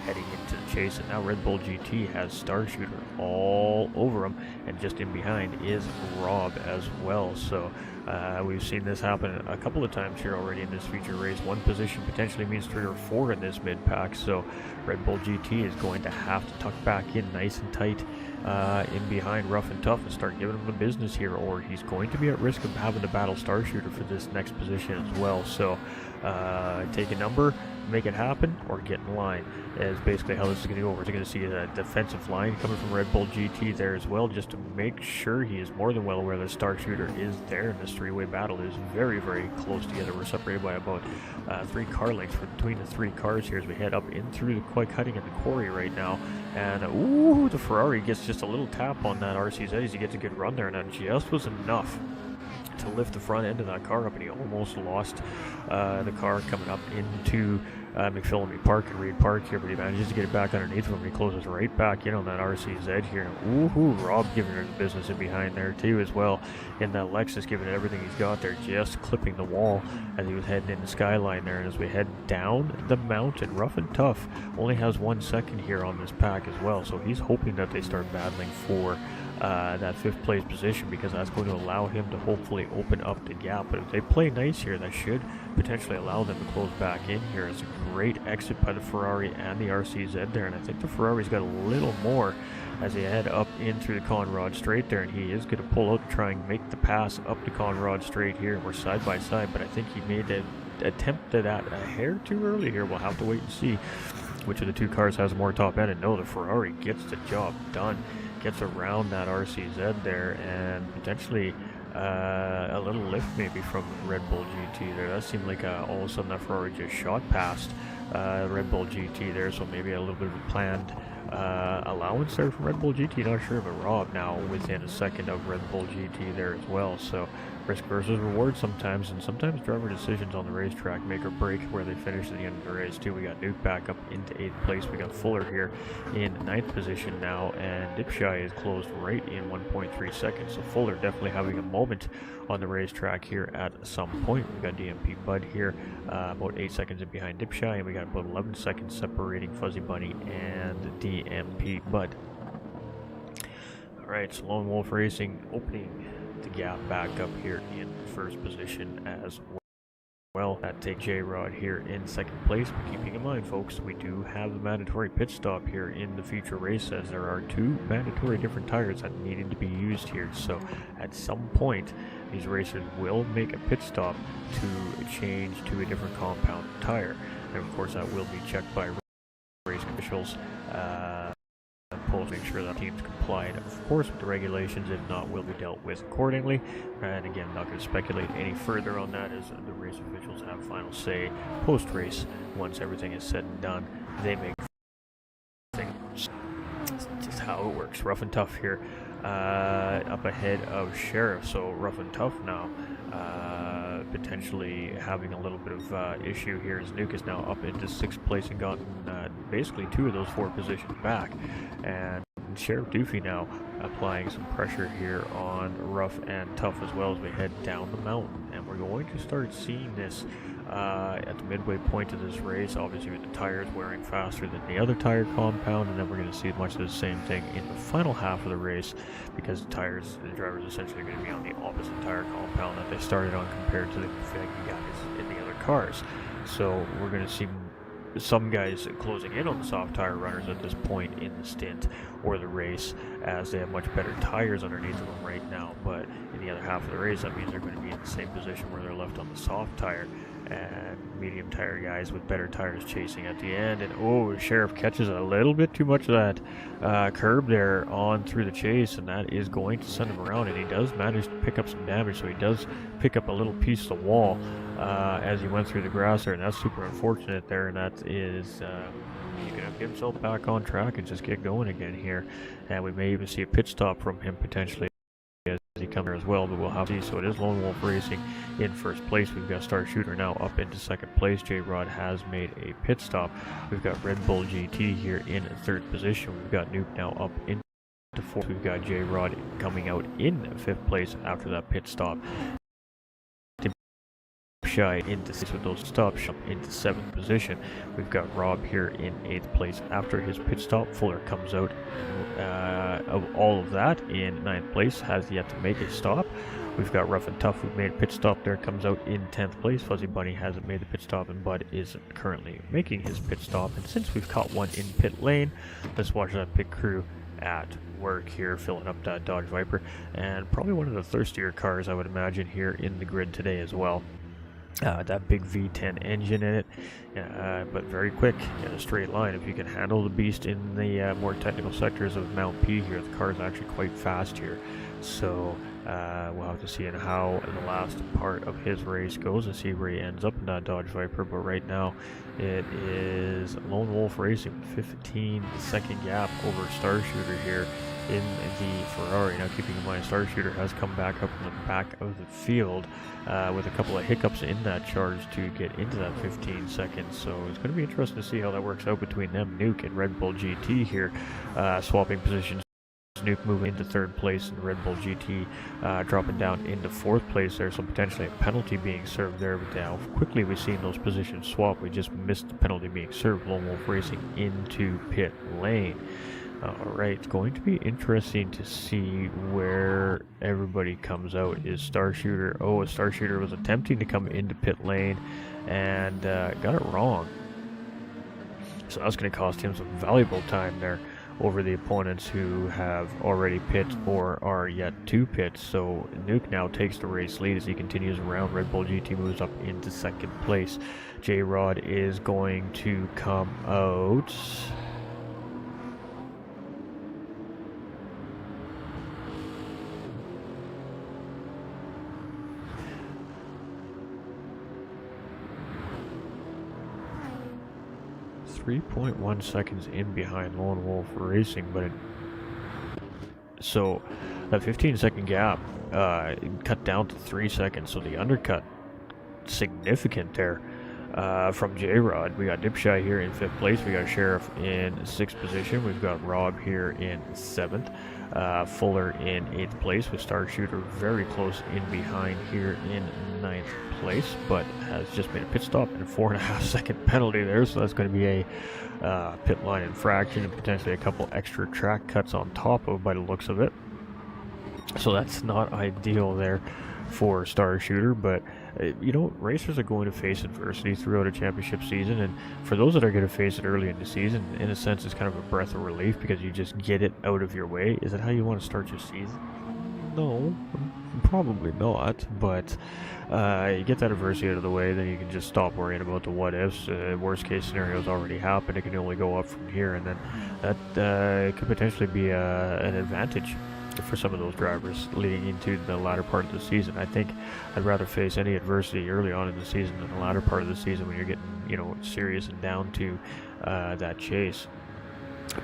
heading into the chase, and now Red Bull GT has Star Shooter all over him, and just in behind is Rob as well. So we've seen this happen a couple of times here already in this feature race. One position potentially means 3 or 4 in this mid-pack, so Red Bull GT is going to have to tuck back in nice and tight in behind Rough and Tough and start giving him the business here, or he's going to be at risk of having to battle Star Shooter for this next position as well. So take a number, make it happen, or get in line is basically how this is going to go. We're going to see a defensive line coming from Red Bull GT there as well, just to make sure he is more than well aware that Star Shooter is there, and this 3-way battle is very, very close together. We're separated by about 3 car lengths between the 3 cars here as we head up in through the quite cutting in the quarry right now. And the Ferrari gets just a little tap on that RCZ as he gets a good run there, and that just was enough to lift the front end of that car up, and he almost lost the car coming up into McPhillamy Park and Reed Park here, but he manages to get it back underneath him, and he closes right back in on that RCZ here. Rob giving her the business in behind there too as well, in that Lexus giving it everything he's got there, just clipping the wall as he was heading in the skyline there. And as we head down the mountain, Rough and Tough only has 1 second here on this pack as well, so he's hoping that they start battling for that 5th place position, because that's going to allow him to hopefully open up the gap. But if they play nice here, that should potentially allow them to close back in here. It's a great exit by the Ferrari and the RCZ there, and I think the Ferrari's got a little more as they head up in through the Conrad Straight there, and he is going to pull out to try and make the pass up the Conrad Straight here. We're side by side, but I think he made an attempt at that a hair too early here. We'll have to wait and see which of the 2 cars has more top end, and no, the Ferrari gets the job done, gets around that RCZ there, and potentially a little lift maybe from Red Bull GT there. That seemed like all of a sudden that Ferrari just shot past Red Bull GT there, so maybe a little bit of a planned allowance there from Red Bull GT, not sure, but Rob now within a second of Red Bull GT there as well. So risk versus reward sometimes, and sometimes driver decisions on the racetrack make or break where they finish at the end of the race too. We got Nuke back up into 8th place. We got Fuller here in 9th position now, and Dipshy is closed right in 1.3 seconds. So Fuller definitely having a moment on the racetrack here at some point. We got DMP Bud here about 8 seconds in behind Dipshy, and we got about 11 seconds separating Fuzzy Bunny and DMP Bud. Alright, so Lone Wolf Racing opening the gap back up here in first position as well. That takes J-Rod here in second place, but keeping in mind, folks, we do have the mandatory pit stop here in the future race, as there are 2 mandatory different tires that needed to be used here. So at some point, these racers will make a pit stop to change to a different compound tire, and of course that will be checked by race officials. To make sure that teams complied, of course, with the regulations. If not, will be dealt with accordingly. And again, not going to speculate any further on that, as the race officials have final say post-race. Once everything is said and done, they make things. Just how it works. Rough and Tough here, up ahead of Sheriff. So Rough and Tough now potentially having a little bit of issue here, as Nuke is now up into 6th place and gotten basically 2 of those 4 positions back. And Sheriff Doofy now applying some pressure here on Rough and Tough as well as we head down the mountain. And we're going to start seeing this at the midway point of this race, obviously with the tires wearing faster than the other tire compound, and then we're going to see much of the same thing in the final half of the race, because the drivers essentially are going to be on the opposite tire compound that they started on compared to the guys in the other cars. So we're going to see some guys closing in on the soft tire runners at this point in the stint or the race, as they have much better tires underneath of them right now. But in the other half of the race, that means they're going to be in the same position where they're left on the soft tire, and medium tire guys with better tires chasing at the end. And Sheriff catches a little bit too much of that curb there on through the chase, and that is going to send him around, and he does manage to pick up some damage. So he does pick up a little piece of the wall as he went through the grass there, and that's super unfortunate there. And that is he's gonna get himself back on track and just get going again here, and we may even see a pit stop from him potentially as he comes here as well, but we'll have to see. So it is Lone Wolf Racing in first place. We've got Star Shooter now up into second place. J-Rod has made a pit stop. We've got Red Bull GT here in third position. We've got Nuke now up into fourth. We've got J-Rod coming out in fifth place after that pit stop. Shy into 6th with those stops into 7th position. We've got Rob here in 8th place after his pit stop. Fuller comes out of all of that in 9th place, has yet to make a stop. We've got Rough and Tough, who've made a pit stop there, comes out in 10th place. Fuzzy Bunny hasn't made the pit stop, and Bud is currently making his pit stop. And since we've caught one in pit lane, let's watch that pit crew at work here, filling up that Dodge Viper, and probably one of the thirstier cars, I would imagine, here in the grid today as well. That big V10 engine in it, but very quick in a straight line. If you can handle the beast in the more technical sectors of Mount P here, the car is actually quite fast here. So we'll have to see in how the last part of his race goes and see where he ends up in that Dodge Viper. But right now it is Lone Wolf Racing, 15-second gap over Star Shooter here in the Ferrari. Now keeping in mind, Star Shooter has come back up in the back of the field with a couple of hiccups in that charge to get into that 15 seconds. So it's going to be interesting to see how that works out between them. Nuke and Red Bull GT here swapping positions. Nuke moving into 3rd place and Red Bull GT dropping down into 4th place there, so potentially a penalty being served there. But how quickly we've seen those positions swap, we just missed the penalty being served. Lone Wolf Racing into pit lane. Alright, it's going to be interesting to see where everybody comes out. Is Star Shooter... Star Shooter was attempting to come into pit lane and got it wrong. So that's going to cost him some valuable time there over the opponents who have already pit or are yet to pit. So Nuke now takes the race lead as he continues around. Red Bull GT moves up into 2nd place. J-Rod is going to come out... 3.1 seconds in behind Lone Wolf Racing, but so that 15-second gap cut down to 3 seconds, so the undercut significant there from J-Rod. We got Dipshy here in 5th place. We got Sheriff in 6th position. We've got Rob here in 7th. Fuller in 8th place, with Star Shooter very close in behind here in 9th place, but has just made a pit stop and a 4.5-second penalty there, so that's going to be a pit line infraction and potentially a couple extra track cuts on top of, by the looks of it. So that's not ideal there for Star Shooter, but racers are going to face adversity throughout a championship season, and for those that are going to face it early in the season, in a sense, it's kind of a breath of relief because you just get it out of your way. Is it how you want to start your season? No, probably not, but you get that adversity out of the way, then you can just stop worrying about the what ifs. Worst case scenarios already happened, it can only go up from here, and then that could potentially be an advantage for some of those drivers leading into the latter part of the season. I think I'd rather face any adversity early on in the season than the latter part of the season when you're getting, serious and down to that chase.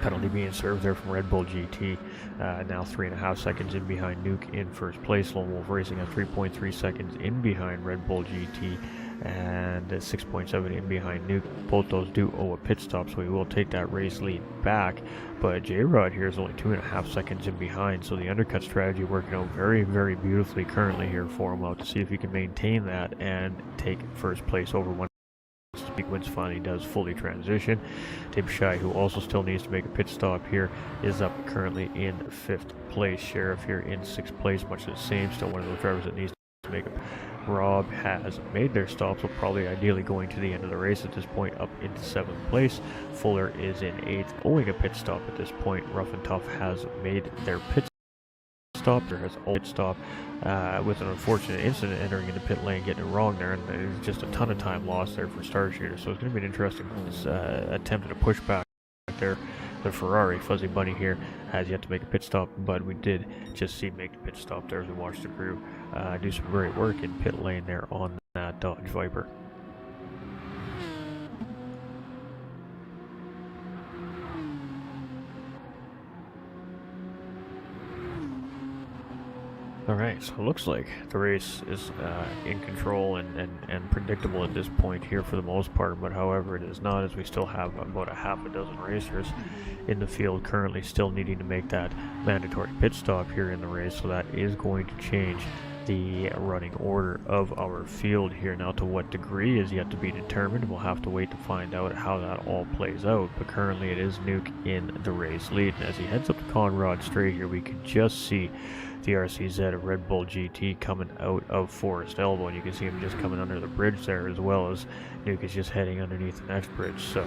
Penalty being served there from Red Bull GT. Now 3.5 seconds in behind Nuke in first place. Lone Wolf Racing at 3.3 seconds in behind Red Bull GT and 6.7 in behind Nuke. Both those do owe a pit stop, so we will take that race lead back. But J-Rod here is only 2.5 seconds in behind, so the undercut strategy working out very, very beautifully currently here for him. Out to see if he can maintain that and take first place over one sequence finally does fully transition. Dibshai, who also still needs to make a pit stop here, is up currently in 5th place. Sheriff here in 6th place, much the same, still one of those drivers that needs to make a Rob has made their stop, so probably ideally going to the end of the race at this point, up into 7th place. Fuller is in 8th, owing a pit stop at this point. Rough and Tough has made their pit stop. There has a pit stop with an unfortunate incident entering into pit lane, getting it wrong there, and there's just a ton of time lost there for Star Shooter. So it's going to be an interesting attempt at a pushback there. The Ferrari Fuzzy Bunny here has yet to make a pit stop, but we did just see make the pit stop there as we watched the crew do some great work in pit lane there on that Dodge Viper. Alright, so it looks like the race is in control and predictable at this point here for the most part, but however it is not, as we still have about a half a dozen racers in the field currently still needing to make that mandatory pit stop here in the race, so that is going to change the running order of our field here. Now, to what degree is yet to be determined. We'll have to wait to find out how that all plays out, but currently it is Nuke in the race lead, and as he heads up to Conrad Straight here, we can just see the RCZ of Red Bull GT coming out of Forest Elbow, and you can see him just coming under the bridge there, as well as Nuke is just heading underneath the next bridge. So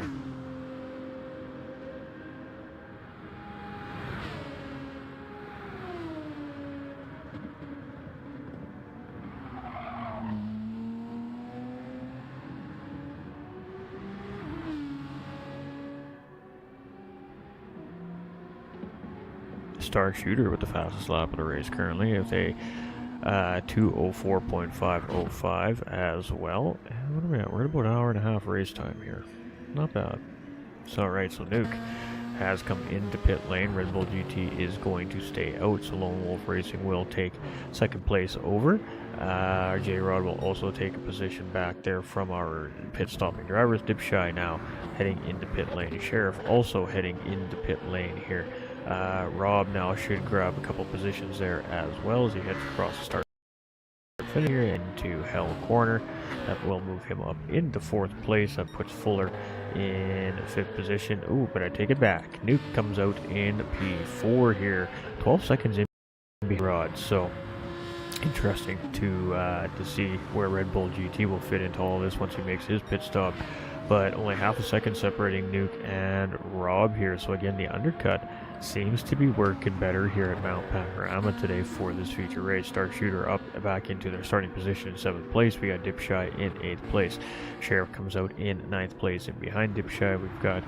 Star Shooter with the fastest lap of the race currently with a 2:04.505 as well. And what are we at? We're at about an hour and a half race time here. Not bad. So right, so Nuke has come into pit lane. Red Bull GT is going to stay out, so Lone Wolf Racing will take second place over. J-Rod will also take a position back there from our pit stopping drivers. Dipshy now heading into pit lane. Sheriff also heading into pit lane here. Rob now should grab a couple positions there as well as he heads across the start finish here into Hell Corner. That will move him up into 4th place. That puts Fuller in 5th position. Ooh, but I take it back. Nuke comes out in P4 here. 12 seconds in Rod. So interesting to see where Red Bull GT will fit into all this once he makes his pit stop. But only half a second separating Nuke and Rob here. So again, the undercut seems to be working better here at Mount Panorama today for this feature race. Star Shooter up back into their starting position in 7th place. We got Dipshy in 8th place. Sheriff comes out in 9th place. And behind Dipshy, we've got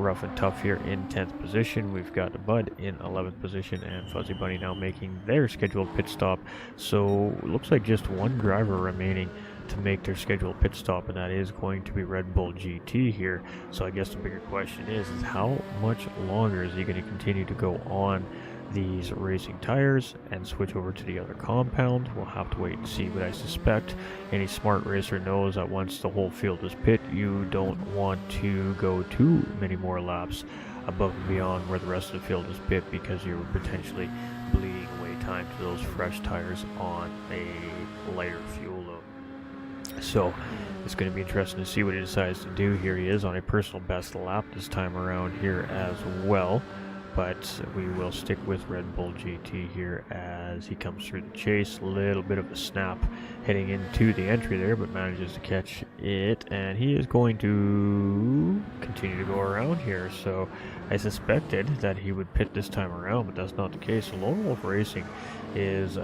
Rough and Tough here in 10th position. We've got Bud in 11th position, and Fuzzy Bunny now making their scheduled pit stop. So it looks like just one driver remaining to make their scheduled pit stop, and that is going to be Red Bull GT here. So I guess the bigger question is how much longer is he going to continue to go on these racing tires and switch over to the other compound? We'll have to wait and see, but I suspect any smart racer knows that once the whole field is pit, you don't want to go too many more laps above and beyond where the rest of the field is pit, because you're potentially bleeding away time to those fresh tires on a lighter fuel load. So it's going to be interesting to see what he decides to do here. He is on a personal best lap this time around here as well. but we will stick with Red Bull GT here as he comes through the chase. A little bit of a snap heading into the entry there, but manages to catch it, and he is going to continue to go around here. So I suspected that he would pit this time around, but that's not the case. So Lone Wolf Racing is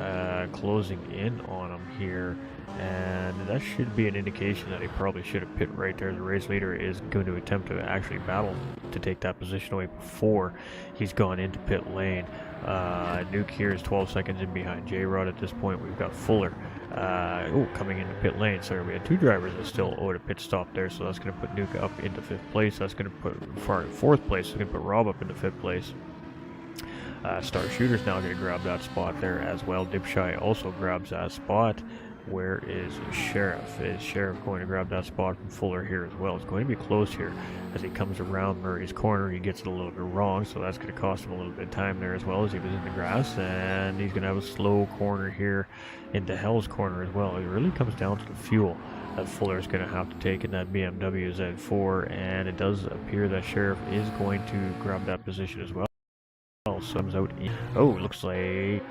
closing in on him here, and that should be an indication that he probably should have pit right there. The race leader is going to attempt to actually battle to take that position away before he's gone into pit lane. Nuke here is 12 seconds in behind J-Rod at this point. We've got Fuller coming into pit lane. So we had two drivers that still owed a pit stop there, so that's going to put Nuke up into 5th place. That's going to put Far in 4th place. It's going to put Rob up into 5th place. Star Shooter's now going to grab that spot there as well. Dipshy also grabs that spot. Where is Sheriff? Is Sheriff going to grab that spot from Fuller here as well? It's going to be close here as he comes around Murray's corner. He gets it a little bit wrong, so that's going to cost him a little bit of time there as well as he was in the grass, and he's going to have a slow corner here into Hell's corner as well. It really comes down to the fuel that Fuller is going to have to take in that BMW Z4, and it does appear that Sheriff is going to grab that position as well. So comes out in, looks like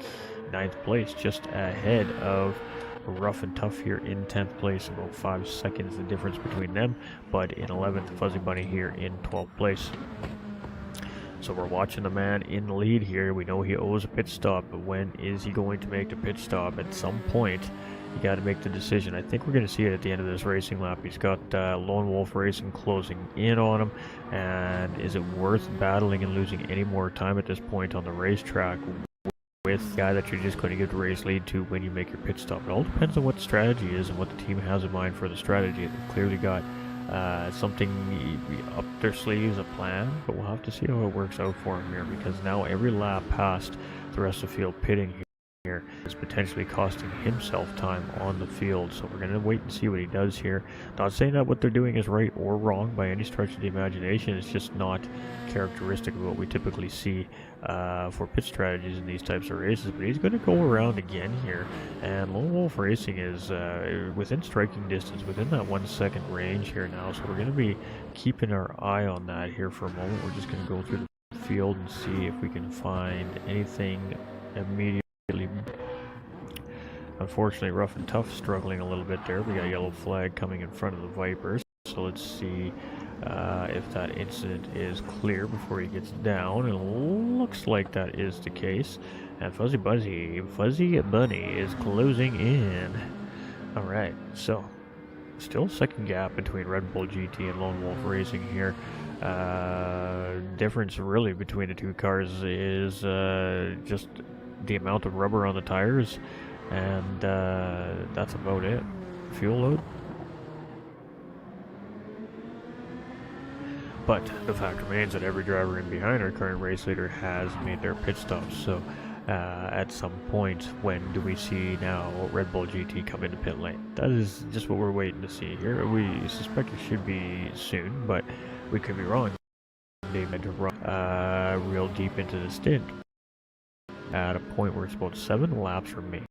9th place, just ahead of Rough and Tough here in 10th place. About 5 seconds the difference between them, but in 11th, Fuzzy Bunny here in 12th place. So we're watching the man in the lead here. We know he owes a pit stop, but when is he going to make the pit stop? At some point you got to make the decision. I think we're going to see it at the end of this racing lap. He's got Lone Wolf Racing closing in on him, and is it worth battling and losing any more time at this point on the racetrack with the guy that you're just going to give the race lead to when you make your pit stop? It all depends on what the strategy is and what the team has in mind for the strategy. They've clearly got something up their sleeves, a plan, but we'll have to see how it works out for him here, because now every lap past the rest of the field pitting here is potentially costing himself time on the field. So we're going to wait and see what he does here. Not saying that what they're doing is right or wrong by any stretch of the imagination. It's just not characteristic of what we typically see for pit strategies in these types of races. But he's going to go around again here, and Lone Wolf Racing is within striking distance, within that 1 second range here now. So we're going to be keeping our eye on that here for a moment. We're just going to go through the field and see if we can find anything immediately. Unfortunately, Rough and Tough struggling a little bit there. We got a yellow flag coming in front of the Vipers, so let's see if that incident is clear before he gets down. It looks like that is the case, and Fuzzy Bunny is closing in. Alright, so still second gap between Red Bull GT and Lone Wolf Racing here. Difference really between the two cars is just the amount of rubber on the tires, and that's about it. Fuel load. But the fact remains that every driver in behind our current race leader has made their pit stops. So at some point, when do we see now Red Bull GT come into pit lane? That is just what we're waiting to see here. We suspect it should be soon, but we could be wrong. They meant to run real deep into the stint at a point where it's about 7 laps remaining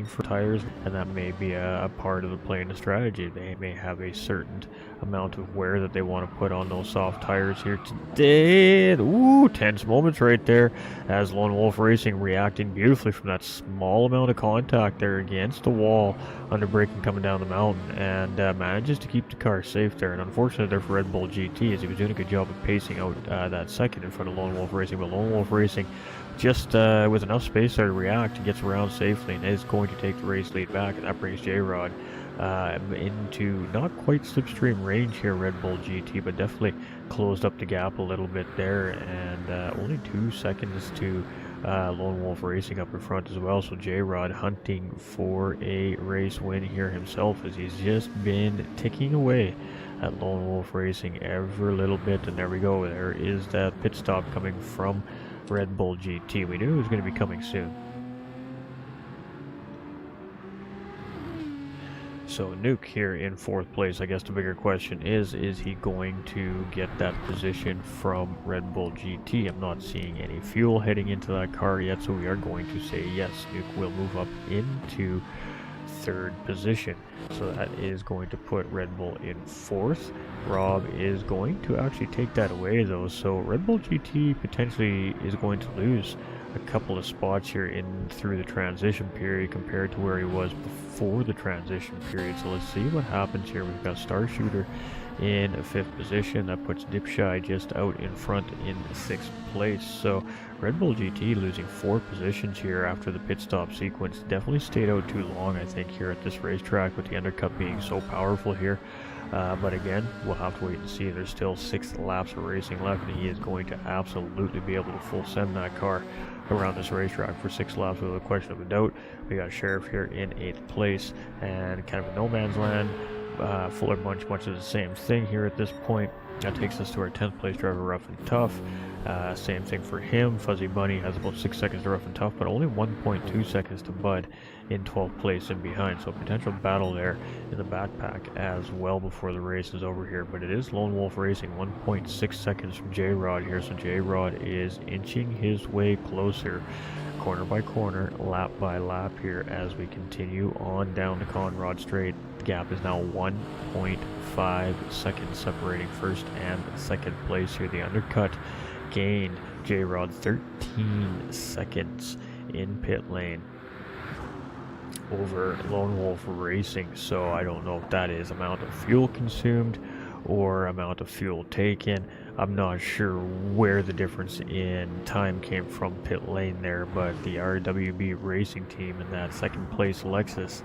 for tires, and that may be a part of the play in the strategy. They may have a certain amount of wear that they want to put on those soft tires here today. Ooh, tense moments right there as Lone Wolf Racing reacting beautifully from that small amount of contact there against the wall under braking coming down the mountain, and manages to keep the car safe there. And unfortunately there for Red Bull GT, as he was doing a good job of pacing out that second in front of Lone Wolf Racing, but Lone Wolf Racing just with enough space there to react, gets around safely and is going to take the race lead back, and that brings J-Rod into not quite slipstream range here, Red Bull GT, but definitely closed up the gap a little bit there, and only 2 seconds to Lone Wolf Racing up in front as well. So J-Rod hunting for a race win here himself, as he's just been ticking away at Lone Wolf Racing every little bit. And there we go, there is that pit stop coming from Red Bull GT. We knew it was going to be coming soon. So Nuke here in 4th place. I guess the bigger question is he going to get that position from Red Bull GT? I'm not seeing any fuel heading into that car yet, so we are going to say yes, Nuke will move up into third position. So that is going to put Red Bull in fourth. Rob is going to actually take that away though, so Red Bull GT potentially is going to lose a couple of spots here in through the transition period compared to where he was before the transition period. So let's see what happens here. We've got Star Shooter in fifth position. That puts Dipshy just out in front in sixth place. So Red Bull GT losing 4 positions here after the pit stop sequence. Definitely stayed out too long, I think, here at this racetrack with the undercut being so powerful here. But again, we'll have to wait and see. There's still 6 laps of racing left, and he is going to absolutely be able to full send that car around this racetrack for 6 laps without a question of a doubt. We got Sheriff here in 8th place, and kind of a no man's land. Fuller Bunch, much of the same thing here at this point. That takes us to our 10th place driver, Rough and Tough. Same thing for him. Fuzzy Bunny has about 6 seconds to Rough and Tough, but only 1.2 seconds to Bud in 12th place and behind. So potential battle there in the backpack as well before the race is over here. But it is Lone Wolf Racing, 1.6 seconds from J-Rod here. So J-Rod is inching his way closer, corner by corner, lap by lap here as we continue on down the Conrod Straight. The gap is now 1.5 seconds separating first and second place here. The undercut gained J-Rod 13 seconds in pit lane over Lone Wolf Racing. So I don't know if that is amount of fuel consumed or amount of fuel taken. I'm not sure where the difference in time came from pit lane there, but the RWB Racing team in that second place Lexus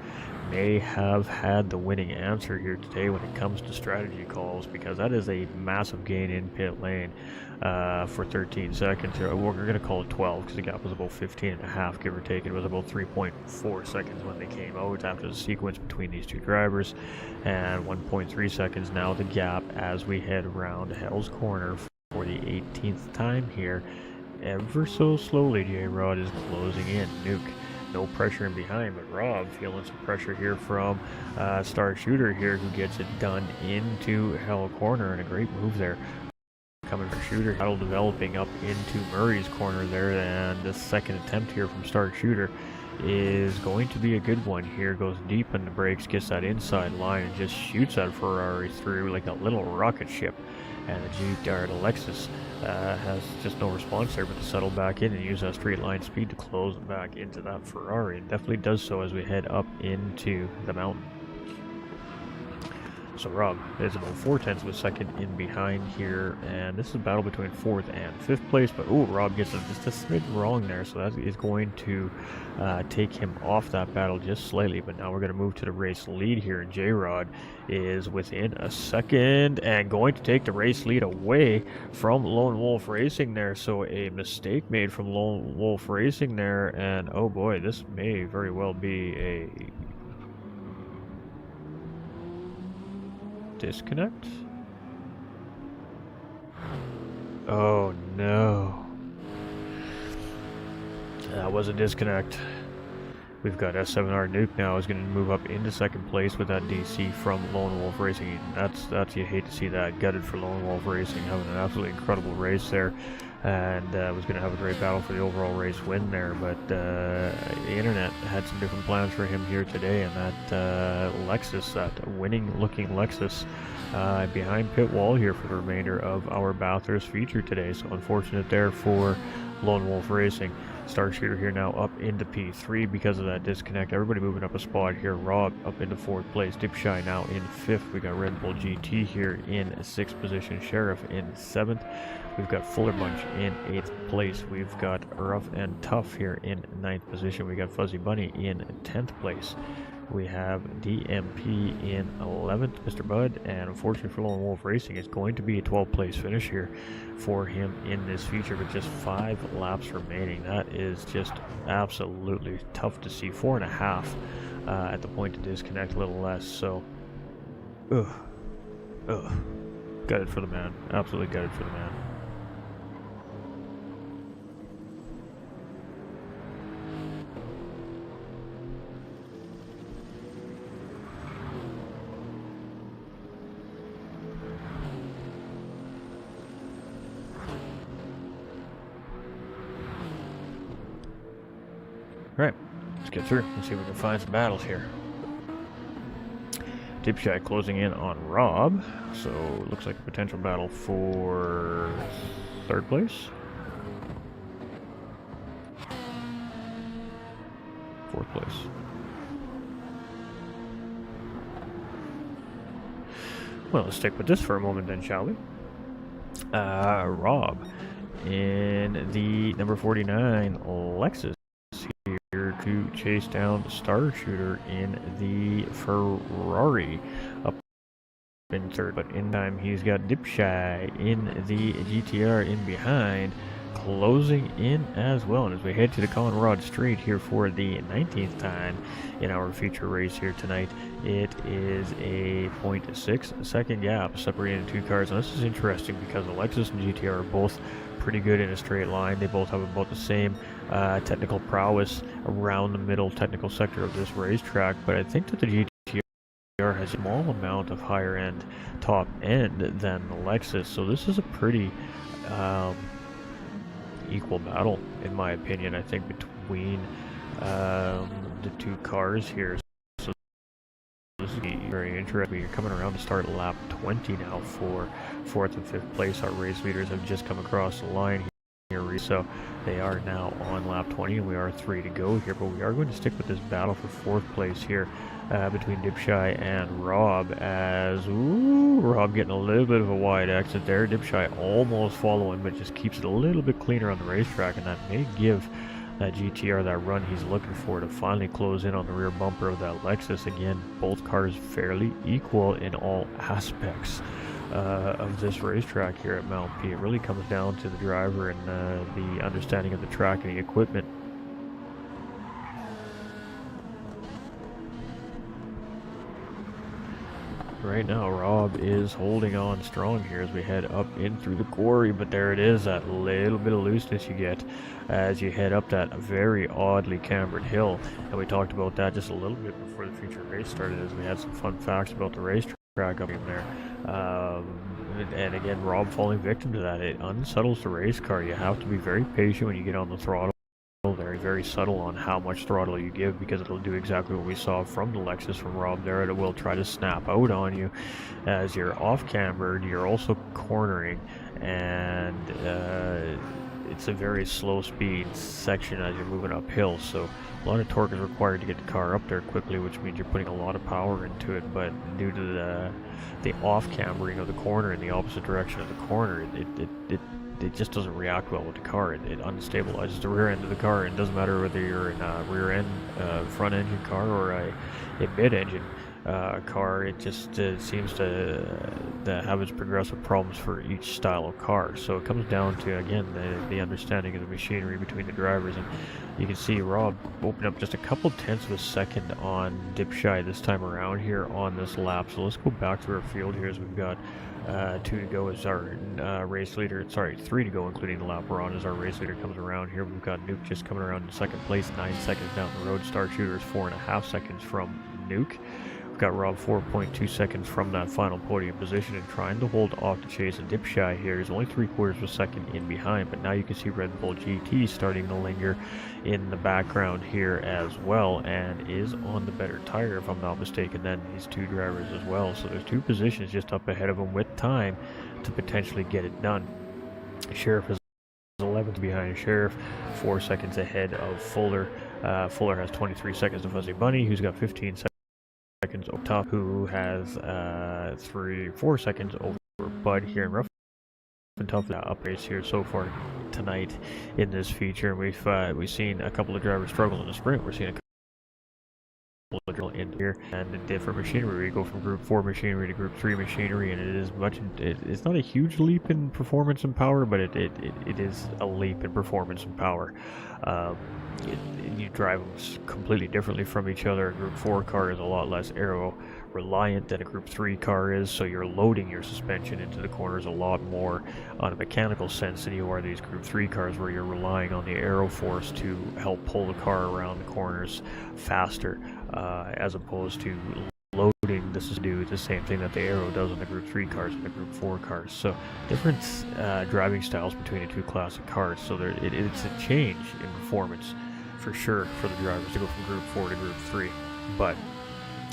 may have had the winning answer here today when it comes to strategy calls, because that is a massive gain in pit lane for 13 seconds here. We're going to call it 12 because the gap was about 15 and a half, give or take. It was about 3.4 seconds when they came out after the sequence between these two drivers, and 1.3 seconds now the gap as we head around Hell's Corner for the 18th time here. Ever so slowly J-Rod is closing in. Nuke, no pressure in behind, but Rob feeling some pressure here from Star Shooter here, who gets it done into Hell Corner, and a great move there coming for Shooter. Battle developing up into Murray's corner there, and the second attempt here from Star Shooter is going to be a good one here. Goes deep in the brakes, gets that inside line, and just shoots that Ferrari through like a little rocket ship. And the Lexus has just no response there, but to settle back in and use that straight line speed to close back into that Ferrari. It definitely does so as we head up into the mountain. So Rob is about 0.4 of a second in behind here, and this is a battle between 4th and 5th place, but Rob gets just a smidge wrong there, so that is going to take him off that battle just slightly. But now we're going to move to the race lead here, and J-Rod is within a second and going to take the race lead away from Lone Wolf Racing there. So a mistake made from Lone Wolf Racing there, and oh boy, this may very well be a disconnect. Oh no, that was a disconnect. We've got S7R Nuke now is going to move up into second place with that DC from Lone Wolf Racing. That's you hate to see that. Gutted for Lone Wolf Racing, having an absolutely incredible race there, and was going to have a great battle for the overall race win there. But the internet had some different plans for him here today, and that Lexus, that winning-looking Lexus, behind pit wall here for the remainder of our Bathurst feature today. So unfortunate there for Lone Wolf Racing. Star Shooter here now up into P3 because of that disconnect. Everybody moving up a spot here. Rob up into 4th place. Dipshy now in 5th. We got Red Bull GT here in 6th position. Sheriff in 7th. We've got Fuller Bunch in 8th place. We've got Rough and Tough here in 9th position. We got Fuzzy Bunny in 10th place. We have DMP in 11th, Mr. Bud, and unfortunately for Lone Wolf Racing, it's going to be a 12th place finish here for him in this feature with just 5 laps remaining. That is just absolutely tough to see. 4.5 at the point to disconnect, a little less. So, gutted for the man. Absolutely gutted for the man. Alright, let's get through and see if we can find some battles here. Dipshy closing in on Rob, so it looks like a potential battle for 3rd place. 4th place. Well, let's stick with this for a moment then, shall we? Rob in the number 49 Lexus here to chase down Star Shooter in the Ferrari up in 3rd, but in time he's got Dipshy in the GTR in behind, closing in as well. And as we head to the Colin Straight here for the 19th time in our feature race here tonight, it is a 0.6 second gap separating the two cars. And this is interesting because the Lexus and GTR are both pretty good in a straight line. They both have about the same technical prowess around the middle technical sector of this racetrack, but I think that the GTR has a small amount of higher end top end than the Lexus, so this is a pretty equal battle in my opinion, I think, between the two cars here. So this is very interesting. You're coming around to start lap 20 now for 4th and 5th place. Our race leaders have just come across the line here, so they are now on lap 20 and we are 3 to go here, but we are going to stick with this battle for 4th place here between Dipshy and Rob, as Rob getting a little bit of a wide exit there. Dipshy almost following, but just keeps it a little bit cleaner on the racetrack, and that may give that GTR that run he's looking for to finally close in on the rear bumper of that Lexus. Again, both cars fairly equal in all aspects of this racetrack here at Mount P. It really comes down to the driver and the understanding of the track and the equipment. Right now, Rob is holding on strong here as we head up in through the quarry, but there it is, that little bit of looseness you get as you head up that very oddly cambered hill. And we talked about that just a little bit before the feature race started, as we had some fun facts about the racetrack up in there. And again, Rob falling victim to that. It unsettles the race car. You have to be very patient when you get on the throttle. Very subtle on how much throttle you give, because it'll do exactly what we saw from the Lexus from Rob there. It will try to snap out on you as you're off cambered. You're also cornering, and it's a very slow speed section as you're moving uphill, so a lot of torque is required to get the car up there quickly, which means you're putting a lot of power into it. But due to the off cambering of the corner in the opposite direction of the corner, it just doesn't react well with the car. It unstabilizes the rear end of the car, and it doesn't matter whether you're in a rear end front engine car or a mid engine car. It just seems to have its progressive problems for each style of car. So it comes down to, again, the understanding of the machinery between the drivers. And you can see Rob open up just a couple tenths of a second on Dipshy this time around here on this lap. So let's go back to our field here, as we've got 2 to go as our race leader. Sorry, 3 to go, including the lap we're on, as our race leader comes around here. We've got Nuke just coming around in 2nd place, 9 seconds down the road. Star Shooter is 4.5 seconds from Nuke. We've got Rob 4.2 seconds from that final podium position, and trying to hold off the chase of Dipshy here. Is only 3/4 of a second in behind, but now you can see Red Bull GT starting to linger in the background here as well, and is on the better tire, if I'm not mistaken, than these two drivers as well. So there's 2 positions just up ahead of them with time to potentially get it done. Sheriff is 11th behind Sheriff, 4 seconds ahead of Fuller. Fuller has 23 seconds to Fuzzy Bunny, who's got 15 seconds over top, who has 4 seconds over Bud here in rough and tough up race here so far tonight in this feature. We've seen a couple of drivers struggle in the sprint. We're seeing a couple of in here, and the different machinery. We go from Group 4 machinery to Group 3 machinery, and it's not a huge leap in performance and power, but it is a leap in performance and power. You drive them completely differently from each other. A Group 4 car is a lot less aero reliant than a Group 3 car is, so you're loading your suspension into the corners a lot more on a mechanical sense than you are these Group 3 cars, where you're relying on the aero force to help pull the car around the corners faster, as opposed to loading. This is do the same thing that the aero does on the Group 3 cars and the Group 4 cars. So different driving styles between the two classic cars. So it's a change in performance for sure for the drivers to go from Group 4 to Group 3. But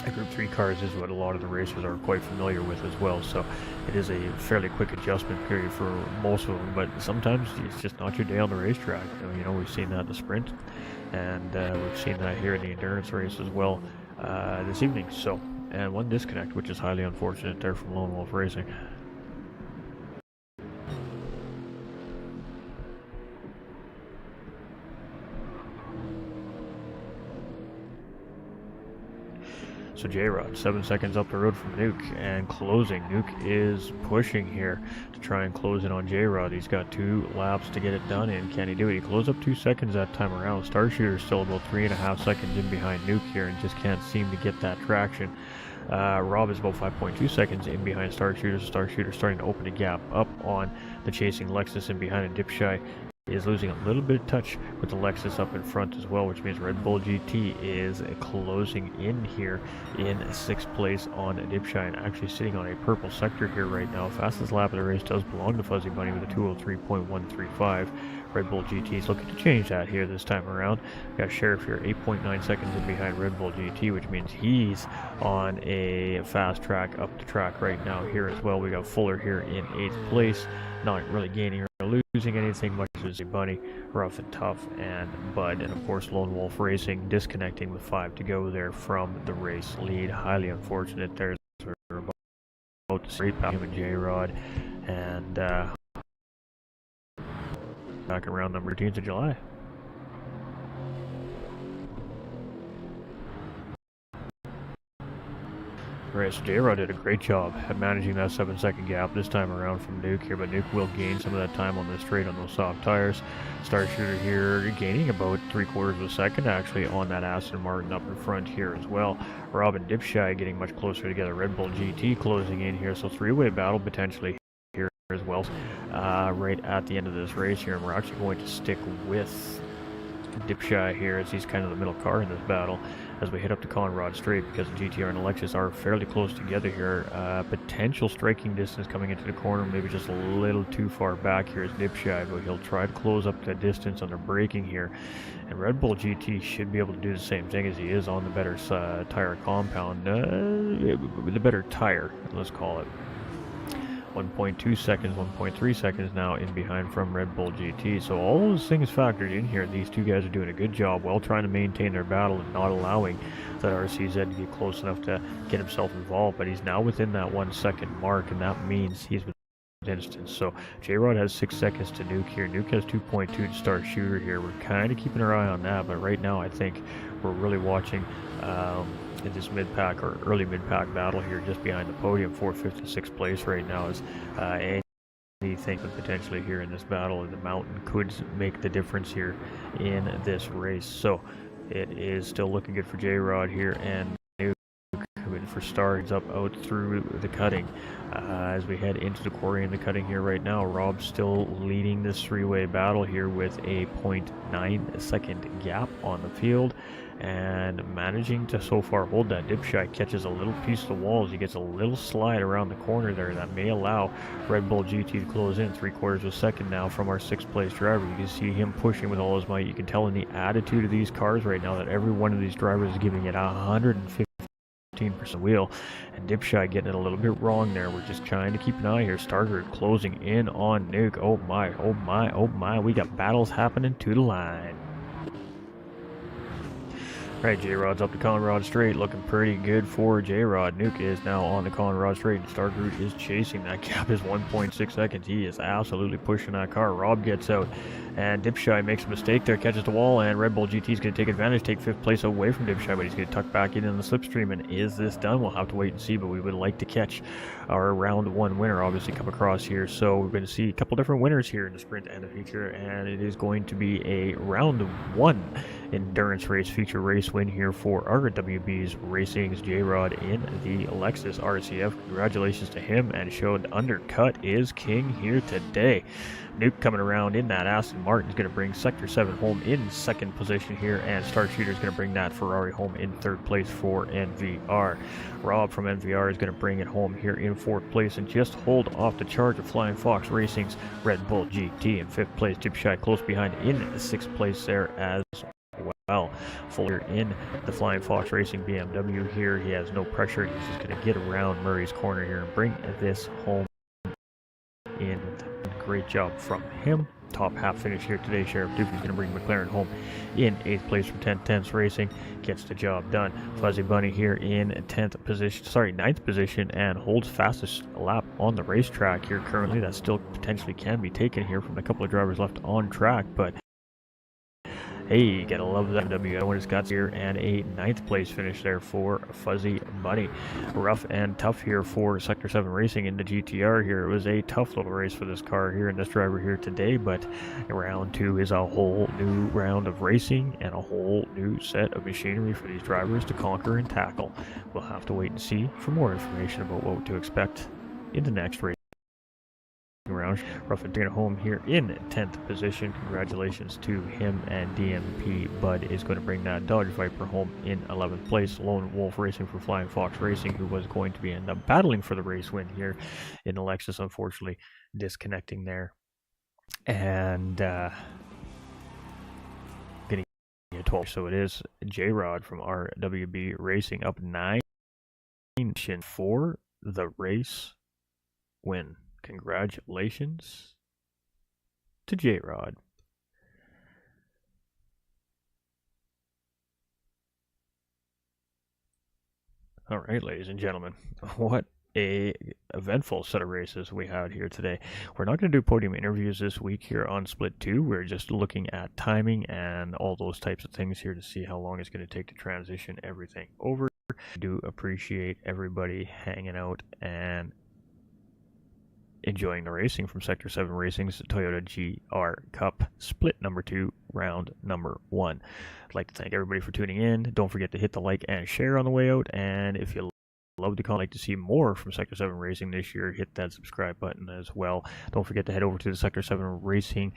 The Group 3 cars is what a lot of the racers are quite familiar with as well, so it is a fairly quick adjustment period for most of them, but sometimes it's just not your day on the racetrack. You know, we've seen that in the sprint, and we've seen that here in the endurance race as well this evening. So, and one disconnect, which is highly unfortunate there from Lone Wolf Racing. So J-Rod, 7 seconds up the road from Nuke and closing. Nuke is pushing here to try and close in on J-Rod. He's got 2 laps to get it done in. Can he do it? He closed up 2 seconds that time around. Starshooter's still about 3.5 seconds in behind Nuke here and just can't seem to get that traction. Rob is about 5.2 seconds in behind Starshooter. Starshooter starting to open a gap up on the chasing Lexus in behind, and Dipshy is losing a little bit of touch with the Lexus up in front as well, which means Red Bull GT is closing in here in 6th place on Dipshy and actually sitting on a purple sector here right now. Fastest lap of the race does belong to Fuzzy Bunny with a 2:03.135. Red Bull GT is looking to change that here this time around. We got Sheriff here 8.9 seconds in behind Red Bull GT, which means he's on a fast track up the track right now here as well. We got Fuller here in 8th place, not really gaining or losing anything much as a Bunny, Rough and Tough, and Bud, and of course Lone Wolf Racing disconnecting with 5 to go there from the race lead. Highly unfortunate. There's about the straight path with J-Rod, and back around number 13th of July. Right, so J-Rod did a great job at managing that 7-second gap this time around from Nuke here, but Nuke will gain some of that time on the straight on those soft tires. Starshooter here gaining about 3/4 of a second actually on that Aston Martin up in front here as well. Rob and Dipshy getting much closer together. Red Bull GT closing in here, so 3-way battle potentially here as well right at the end of this race here, and we're actually going to stick with Dipshy here as he's kind of the middle car in this battle as we hit up the Conrad straight, because the GTR and the Lexus are fairly close together here. Potential striking distance coming into the corner, maybe just a little too far back here is Dipshy, but he'll try to close up that distance under braking here. And Red Bull GT should be able to do the same thing, as he is on the better tire compound, the better tire, let's call it. 1.2 seconds, 1.3 seconds now in behind from Red Bull GT. So all those things factored in here, these two guys are doing a good job while trying to maintain their battle and not allowing that RCZ to get close enough to get himself involved. But he's now within that 1 second mark, and that means he's within distance. So J-Rod has 6 seconds to Nuke here. Nuke has 2.2 to Starshooter here. We're kind of keeping our eye on that, but right now I think we're really watching in this mid-pack or early mid-pack battle here just behind the podium. 4th, 5th, and 6th place right now is anything potentially here in this battle, and the mountain could make the difference here in this race. So it is still looking good for J-Rod here, and for Stars up out through the cutting as we head into the quarry and the cutting here right now. Rob's still leading this 3-way battle here with a 0.9 second gap on the field and managing to so far hold that. Dipshy catches a little piece of the wall as he gets a little slide around the corner there that may allow Red Bull GT to close in 3/4 of a second now from our 6th place driver. You can see him pushing with all his might. You can tell in the attitude of these cars right now that every one of these drivers is giving it 150% wheel, and Dipshy getting it a little bit wrong there. We're just trying to keep an eye here. Starter closing in on Nuke. Oh my, oh my, oh my. We got battles happening to the line. Right, J-Rod's up the Conrad straight, looking pretty good for J-Rod. Nuke is now on the Conrad straight, and Stargroot is chasing. That gap is 1.6 seconds. He is absolutely pushing that car. Rob gets out, and Dipshy makes a mistake there, catches the wall, and Red Bull GT is going to take advantage, take 5th place away from Dipshy, but he's going to tuck back in the slipstream. And is this done? We'll have to wait and see, but we would like to catch our round 1 winner, obviously, come across here. So we're going to see a couple different winners here in the sprint and the feature, and it is going to be a round 1 endurance race feature race win here for our WB's Racing's J-Rod in the Lexus RCF. Congratulations to him, and showed undercut is king here today. Nuke coming around in that Aston Martin is going to bring Sector 7 home in 2nd position here, and Starshooter is going to bring that Ferrari home in 3rd place for NVR. Rob from NVR is going to bring it home here in 4th place and just hold off the charge of Flying Fox Racing's Red Bull GT in 5th place. Dipshy close behind in 6th place there as well. Fuller in the Flying Fox Racing BMW here. He has no pressure. He's just going to get around Murray's corner here and bring this home in. Great job from him. Top half finish here today. Sheriff Duke is going to bring McLaren home in 8th place from 10 Tenths Racing. Gets the job done. Fuzzy Bunny here in 9th position and holds fastest lap on the racetrack here currently. That still potentially can be taken here from a couple of drivers left on track, but hey, you gotta love that W when it's got here, and a 9th place finish there for Fuzzy Bunny. Rough and tough here for Sector 7 Racing in the GTR here. It was a tough little race for this car here and this driver here today, but round 2 is a whole new round of racing and a whole new set of machinery for these drivers to conquer and tackle. We'll have to wait and see for more information about what to expect in the next race round. Rough and Dana home here in 10th position. Congratulations to him, and DMP Bud is going to bring that Dodge Viper home in 11th place. Lone Wolf Racing for Flying Fox Racing, who was going to be end up battling for the race win here in the Lexus, unfortunately disconnecting there and getting a 12. So it is J-Rod from RWB Racing up 9 for the race win. Congratulations to J-Rod. All right, ladies and gentlemen, what a eventful set of races we had here today. We're not going to do podium interviews this week here on Split 2. We're just looking at timing and all those types of things here to see how long it's going to take to transition everything over. I do appreciate everybody hanging out and enjoying the racing from Sector 7 Racing's Toyota GR Cup Split number 2, round number 1. I'd like to thank everybody for tuning in. Don't forget to hit the like and share on the way out, and if you love the content, like to see more from Sector 7 Racing this year, hit that subscribe button as well. Don't forget to head over to the Sector 7 Racing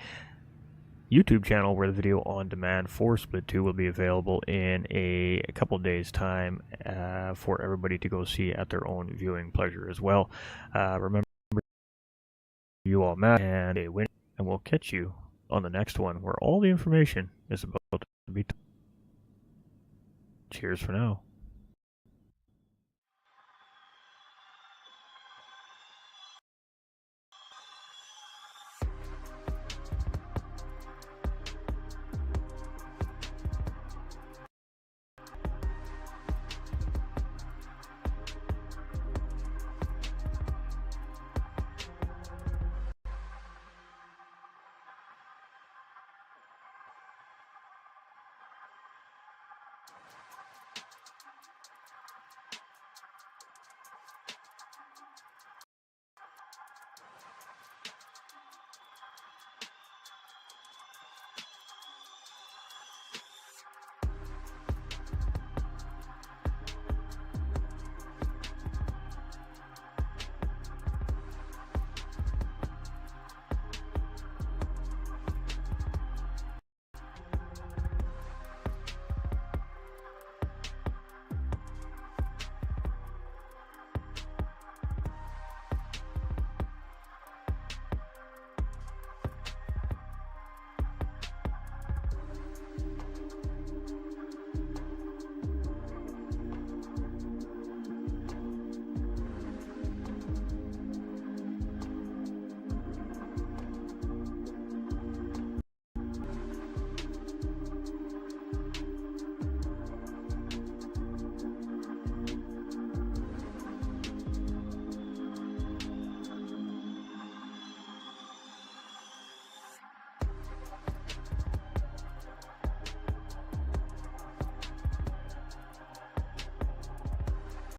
YouTube channel, where the video on demand for Split 2 will be available in a couple days time for everybody to go see at their own viewing pleasure as well. Remember, you all match and a win, and we'll catch you on the next one where all the information is about to be. Cheers for now.